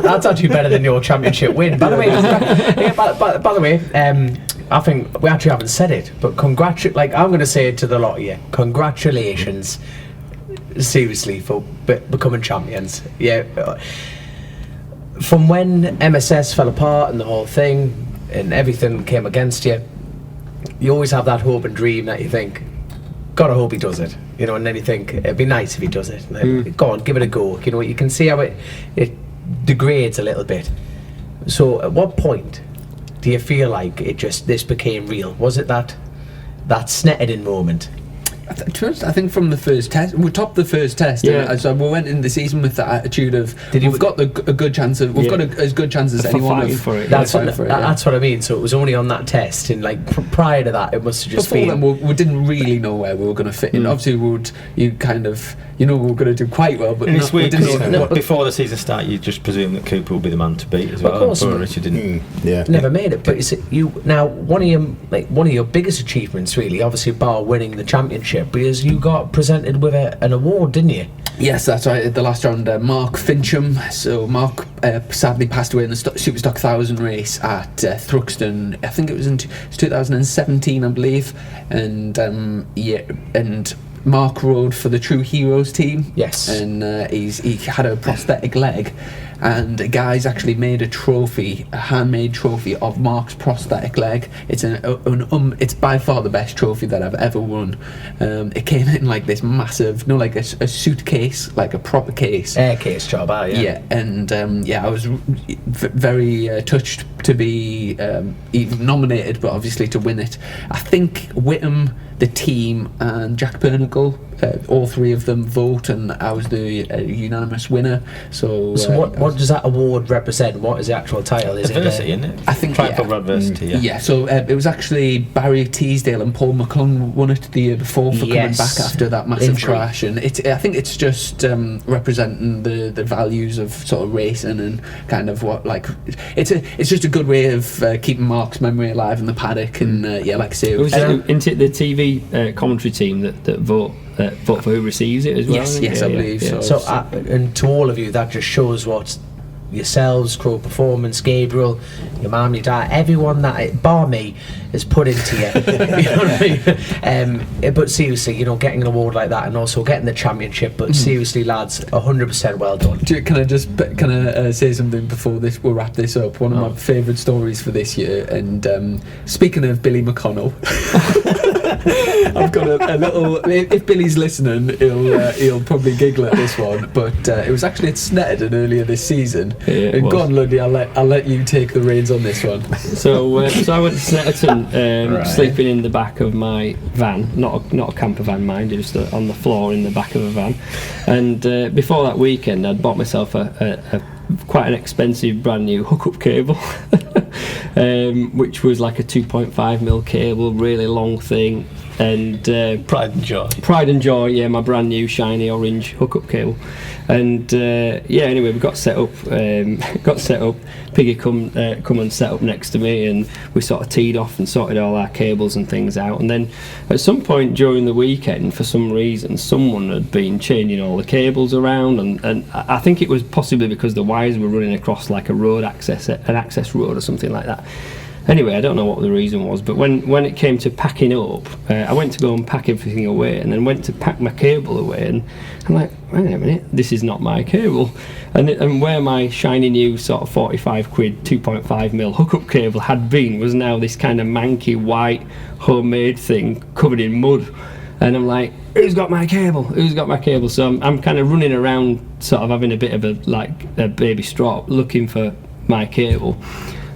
That's actually better than your championship win. By the way, by the way, I think we actually haven't said it, but I'm going to say it to the lot of you. Congratulations, seriously, for becoming champions. Yeah. from when MSS fell apart and the whole thing and everything came against you, you always have that hope and dream that you think, gotta hope he does it, you know, and then you think it'd be nice if he does it. And then, go on, give it a go. You know, you can see how it degrades a little bit. So at what point do you feel like this became real? Was it that Snetterton moment? To be honest, I think from the first test, we topped the first test. Yeah. And so we went in the season with that attitude of we've got a good chance of as good chance as anyone fighting of for it. That's what I mean. So it was only on that test, and like prior to that, it must have just Before been. then, we didn't really know where we were going to fit in. Obviously, we were going to do quite well, but And it's weird, we didn't know. before the season started, you just presume that Cooper will be the man to beat as well. Of course, Poor Richard didn't. Never made it, but you now one of your biggest achievements, really, obviously bar winning the championship, because you got presented with an award, didn't you? Yes, that's right. At the last round, Mark Fincham. So Mark sadly passed away in the Superstock 1000 race at Thruxton. I think it was in 2017, I believe. And and Mark rode for the True Heroes team. Yes. And he had a prosthetic leg. And guys actually made a handmade trophy of Mark's prosthetic leg. It's it's by far the best trophy that I've ever won. It came in like this massive, like a suitcase, like a proper case. Air case job, Yeah, and I was very touched to be even nominated, but obviously to win it. I think Whittam, the team, and Jack Bernacle, all three of them vote, and I was the unanimous winner. So what does that award represent? What is the actual title? Is Adversity, it? isn't it? I think Triumph adversity. Yeah. So it was actually Barry Teasdale and Paul McClung won it the year before for coming back after that massive Injury. crash, and I think it's just representing the values of sort of racing and kind of what it's just a good way of keeping Mark's memory alive in the paddock, and like I say, It was into the TV commentary team that vote for who receives it as well. Yes, I believe so. So, and to all of you, that just shows what yourselves, Crow Performance, Gabriel, your mum, your dad, everyone that, bar me, has put into you. You know what I mean? But seriously, getting an award like that and also getting the championship, but seriously, lads, 100% well done. Can I say something before we'll wrap this up? One of my favourite stories for this year, and speaking of Billy McConnell, I've got a little. If Billy's listening, he'll probably giggle at this one. But it was actually at Snetterton earlier this season. And go on, Lundy, I'll let you take the reins on this one. So I went to Snetterton, sleeping in the back of my van, not a camper van, mind, just on the floor in the back of a van. And before that weekend, I'd bought myself a quite an expensive brand new hookup cable, which was like a 2.5mm cable, really long thing. And Pride and Joy, yeah, my brand new shiny orange hookup cable. And anyway, we got set up. Piggy come and set up next to me, and we sort of teed off and sorted all our cables and things out. And then at some point during the weekend, for some reason, someone had been changing all the cables around, and I think it was possibly because the wires were running across like an access road or something like that. Anyway, I don't know what the reason was, but when it came to packing up, I went to go and pack everything away, and then went to pack my cable away, and I'm like, wait a minute, this is not my cable. And where my shiny new sort of 45 quid 2.5mm hookup cable had been was now this kind of manky white homemade thing covered in mud. And I'm like, who's got my cable? Who's got my cable? So I'm kind of running around, sort of having a bit of a baby strop, looking for my cable.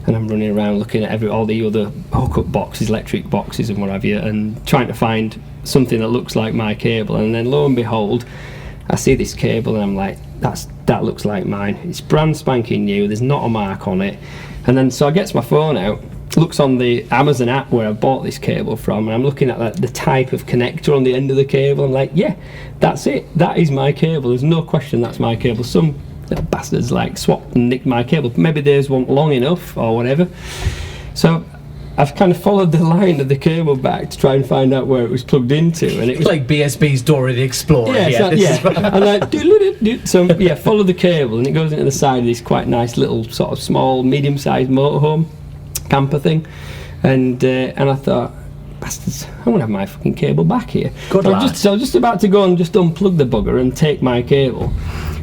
And I'm running around looking at all the other hookup boxes, electric boxes and what have you, and trying to find something that looks like my cable. And then lo and behold, I see this cable and I'm like, that looks like mine. It's brand spanking new, there's not a mark on it. And then so I get my phone out, looks on the Amazon app where I bought this cable from, and I'm looking at the type of connector on the end of the cable. I'm like, yeah, that's it, that is my cable, there's no question that's my cable. Some bastards swapped and nicked my cable. Maybe theirs weren't long enough or whatever. So I've kind of followed the line of the cable back to try and find out where it was plugged into, and it was like BSB's Dora the Explorer. And like so follow the cable, and it goes into the side of this quite nice little sort of small, medium-sized motorhome camper thing, and I thought, bastards, I'm gonna have my fucking cable back here. Good lad. So I was just about to go and just unplug the bugger and take my cable.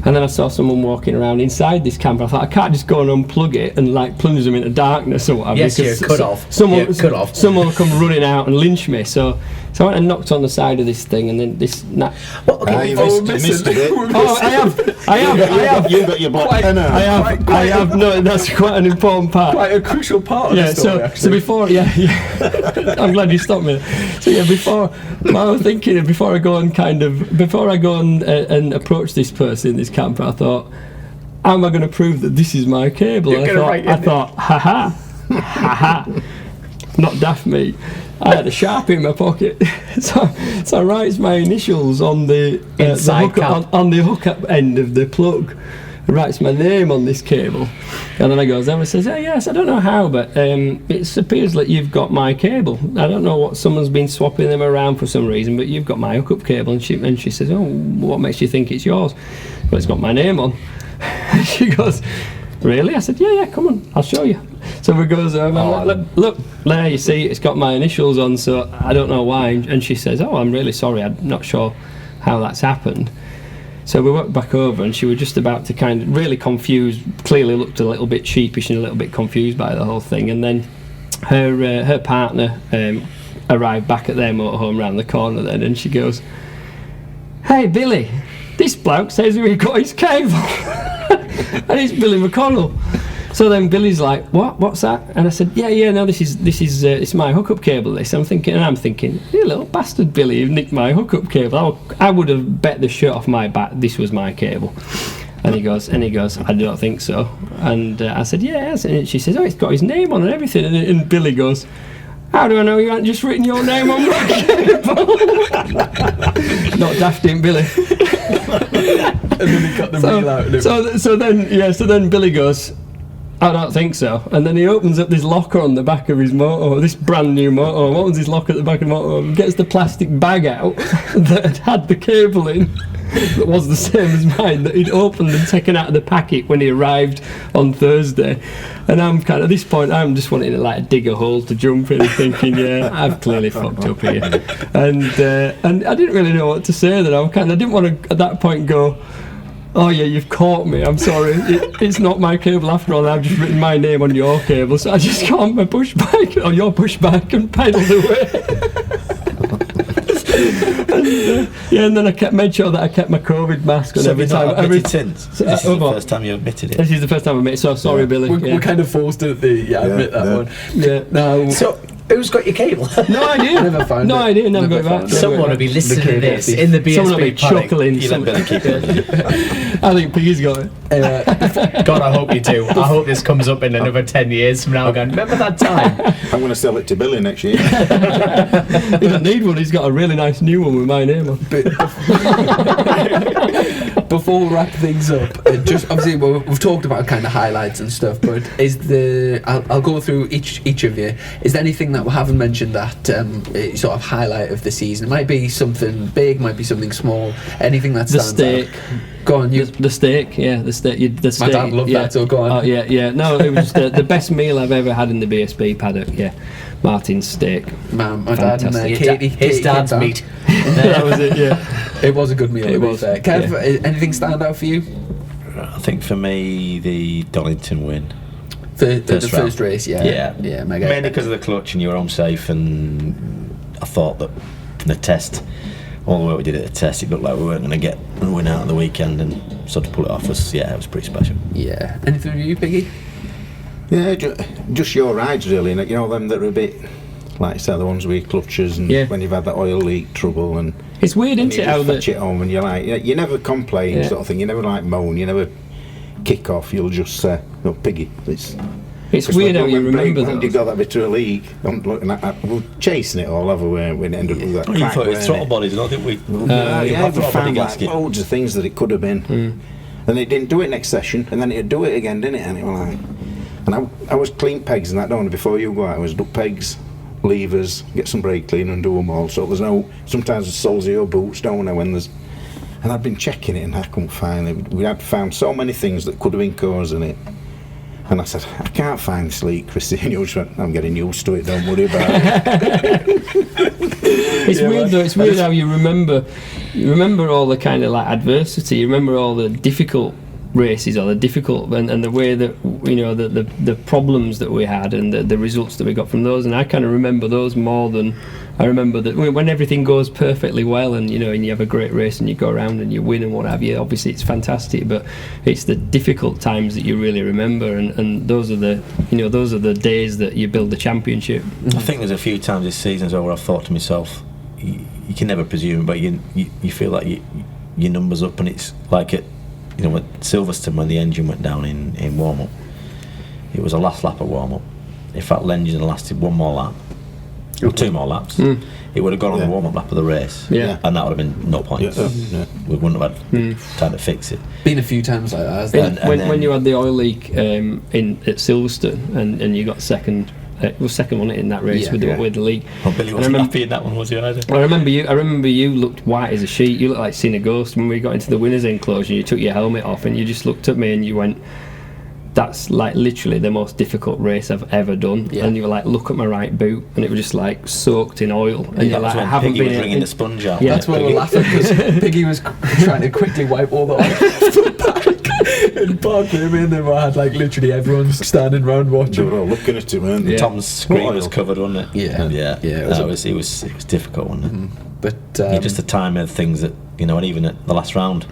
And then I saw someone walking around inside this camper. I thought, I can't just go and unplug it and like plunge them into darkness or whatever. Yes, because you're cut off. Someone, You're cut off. Someone will come running out and lynch me. So I went and knocked on the side of this thing, and then this. Well, okay. You missed a bit. Oh, I have. You got your black pen out. I have. No, that's quite an important part. Quite a crucial part of the story, so before, I'm glad you stopped me. So before I was thinking, before I go and approach this person in this camper, I thought, how am I going to prove that this is my cable? I thought, ha, not daft me. I had a Sharpie in my pocket, so I write my initials on the hook up end of the plug. It writes my name on this cable, and then I goes there and says, yes, I don't know how, but it appears like you've got my cable. I don't know what, someone's been swapping them around for some reason, but you've got my hookup cable. And she says, oh, what makes you think it's yours? Well, it's got my name on. She goes, really? I said, yeah, come on, I'll show you. So we goes over, look, there, you see, it's got my initials on, so I don't know why. And she says, oh, I'm really sorry, I'm not sure how that's happened. So we walked back over, and she was just about to kind of really confused, clearly looked a little bit sheepish and a little bit confused by the whole thing. And then her partner arrived back at their motorhome round the corner then, and she goes, hey, Billy, this bloke says we got his cable. And it's Billy McConnell. So then Billy's like, what's that? And I said, yeah, no, this is it's my hookup cable, this. I'm thinking, you little bastard, Billy, you've nicked my hookup cable. I would have bet the shirt off my back this was my cable. And he goes, I don't think so. And I said, yes. And she says, oh, it's got his name on and everything. And Billy goes, how do I know you haven't just written your name on my cable? Not dafting, Billy. And then he got the reel out of him. So then Billy goes, I don't think so. And then he opens up this locker on the back of his motor, this brand new motor, opens his locker at the back of the motor, and gets the plastic bag out that had the cable in, that was the same as mine, that he'd opened and taken out of the packet when he arrived on Thursday. And I'm kind of, at this point, I'm just wanting to like dig a hole to jump in and thinking, yeah, I've clearly fucked up here. And I didn't really know what to say then. I didn't want to at that point go, oh yeah, you've caught me, I'm sorry, it's not my cable after all, I've just written my name on your cable. So I just got on my push bike, or your push bike, and pedalled away. And then I made sure that I kept my COVID mask on every time. Since this is the first time you admitted it. This is the first time I admitted it, so sorry, Billy. We're kind of forced to admit that one. Yeah. No. So, who's got your cable? No idea. Never found it. idea. Never got it back. Someone will be listening to this in the BSB Someone will be panic. chuckling. You let Billy keep it. I think Piggy's got it. God, I hope you do. I hope this comes up in another 10 years from now going, remember that time? I'm going to sell it to Billy next year. He doesn't need one, he's got a really nice new one with my name on. Before we wrap things up, just obviously we've talked about kind of highlights and stuff, but I'll go through each of you. Is there anything that we haven't mentioned that sort of highlight of the season? It might be something big, might be something small. Anything that stands steak. out. Go on, you. The steak. My dad loved that, so go on. Oh yeah. No, it was just the best meal I've ever had in the BSB paddock. Yeah, Martin's steak. My dad and Katie, his dad's meat. That was it. Yeah, it was a good meal. It was. Kev, anything stand out for you? I think for me, the Donington win. The first race, yeah. Mainly because of the clutch, and you were home safe, and I thought that from the test, all the way we did at the test, it looked like we weren't going to get a win out of the weekend, and so to pull it off it was pretty special. Yeah. Anything for you, Piggy? Yeah, just your rides really, you know, them that are a bit, like you said, the ones with clutches, and when you've had that oil leak trouble, and it's weird, isn't it? How fetch it home, and you're like, you never complain, sort of thing. You never like moan. You never kick off. You'll just say, "No, Piggy." It's weird how you remember that. You got that bit of a leak. I'm looking at that. We're chasing it all over when it ended up with that. You thought it was throttle bodies, didn't we? Yeah, we found like loads of things that it could have been, and it didn't do it next session, and then it'd do it again, didn't it? And it was like, and I was clean pegs and that, don't I? Before you go out, I was duck pegs, levers, get some brake clean and do them all. So there's no, sometimes there's soles of your boots, don't I, when there's, and I'd been checking it and I couldn't find it. We had found so many things that could have been causing it. And I said, I can't find this leak, Chrissy. And you just went, I'm getting used to it, don't worry about it. It's weird though. It's weird how you remember all the kind of like adversity. You remember all the difficult races or the difficult and the way that the problems that we had and the results that we got from those. And I kind of remember those more than I remember that when everything goes perfectly well and and you have a great race and you go around and you win and what have you. Obviously, it's fantastic, but it's the difficult times that you really remember, and those are the days that you build the championship. I think there's a few times this season as well where I've thought to myself, you can never presume, but you feel like your numbers up, and it's like at at Silverstone when the engine went down in warm up. It was a last lap of warm up. If that engine had lasted one more lap, or two more laps, it would have gone on the warm up lap of the race, and that would have been no points. We wouldn't have had time to fix it. Been a few times like that, hasn't it? When you had the oil leak at Silverstone and you got second. It was second, wasn't it, in that race with the leak? Well, Billy wasn't happy in that one, was he either? I remember you looked white as a sheet. You looked like seeing a ghost when we got into the winners' enclosure. You took your helmet off and you just looked at me and you went, "That's like literally the most difficult race I've ever done." And you were like, "Look at my right boot," and it was just like soaked in oil. And you're like, "I haven't Piggy been was wringing the sponge out." Yeah, that's why we're laughing, because Piggy was trying to quickly wipe all the oil off the back. And Park came in and I had like literally everyone standing around watching. They were all looking at him, weren't they? Tom's screen was covered, wasn't it? Yeah. It was difficult, wasn't it? But just the time of things that and even at the last round,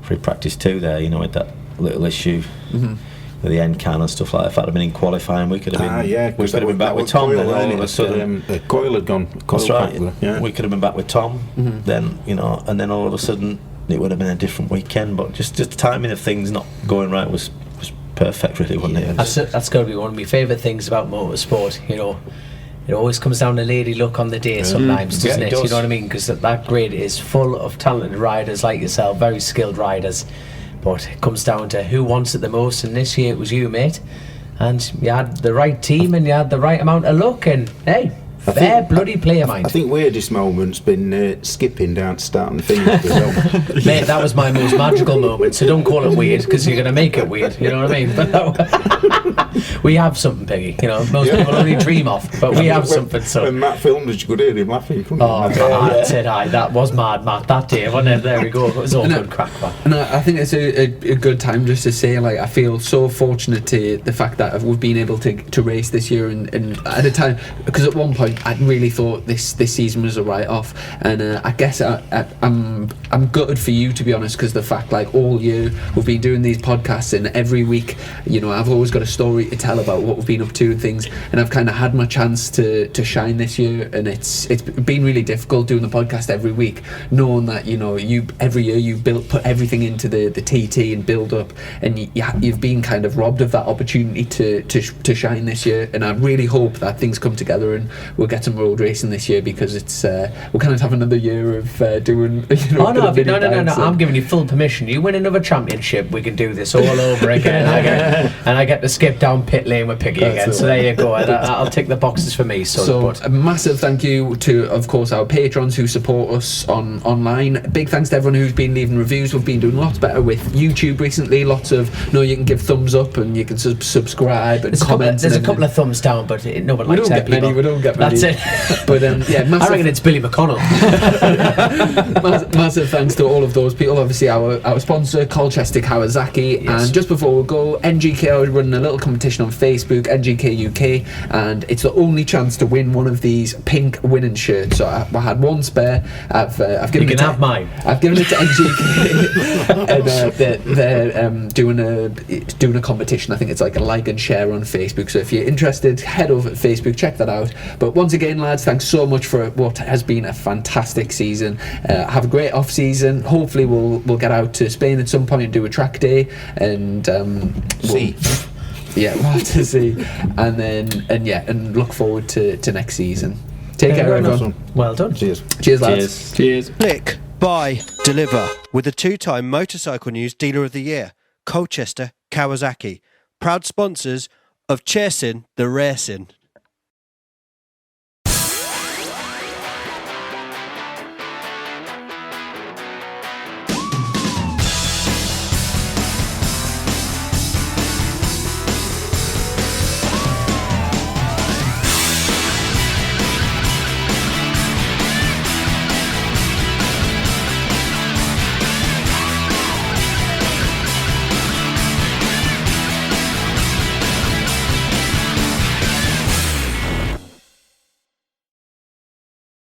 free practice 2 there, with that little issue with the end can and stuff like that. If that had been in qualifying, we could have been. We could have been back with Tom. Then all of a sudden, the coil had gone. That's right. We could have been back with Tom. Then and then all of a sudden it would have been a different weekend. But just the timing of things not going right was perfect, really, wasn't it? That's got to be one of my favourite things about motorsport. It always comes down to lady luck on the day sometimes, doesn't it? Does. You know what I mean? Because that grid is full of talented riders like yourself, very skilled riders. But it comes down to who wants it the most, and this year it was you, mate. And you had the right team and you had the right amount of luck, and hey, fair bloody play of mine. I think weirdest moment's been skipping down to start and finish. Mate, that was my most magical moment, so don't call it weird, because you're going to make it weird, you know what I mean? But we have something, Piggy, most people only dream of, but we have something. So when Matt filmed it, you could hear him laughing. That was mad, Matt, that day, wasn't it? There we go, it was all good crack, man. And I think it's a good time just to say, like, I feel so fortunate to the fact that we've been able to race this year, and at a time, because at one point I really thought this season was a write-off, and I guess I'm gutted for you, to be honest, because the fact, like, all year we've been doing these podcasts, and every week I've always got a story to tell about what we've been up to and things, and I've kind of had my chance to shine this year, and it's been really difficult doing the podcast every week, knowing that you every year you put everything into the TT and build up, and you've been kind of robbed of that opportunity to shine this year. And I really hope that things come together and we'll get some road racing this year, because it's we'll kind of have another year of doing no, I'm giving you full permission. You win another championship, we can do this all over again. I get to skip down pit lane with Piggy again, so there you go. I'll tick the boxes for me. So a massive thank you to, of course, our patrons who support us online. Big thanks to everyone who's been leaving reviews. We've been doing lots better with YouTube recently. Lots of you can give thumbs up and you can subscribe and comment. There's a couple of thumbs down, but nobody likes that. We don't get many. That's it. But massive, I reckon it's Billy McConnell. massive thanks to all of those people. Obviously our sponsor, Colchester Kawasaki. Yes. And just before we go, NGK are running a little competition on Facebook, NGK UK, and it's the only chance to win one of these pink winning shirts. So I had one spare. I've given you it can have mine. I've given it to NGK, and they're doing a competition. I think it's like a like and share on Facebook. So if you're interested, head over to Facebook, check that out. But once again, lads, thanks so much for what has been a fantastic season. Have a great off season. Hopefully we'll get out to Spain at some point and do a track day, and we'll to see, and look forward to next season. Take care, everyone. Well done. Cheers, lads. Cheers. Click, buy, deliver with the 2-time Motorcycle News Dealer of the Year, Colchester Kawasaki. Proud sponsors of Chasing the Racing.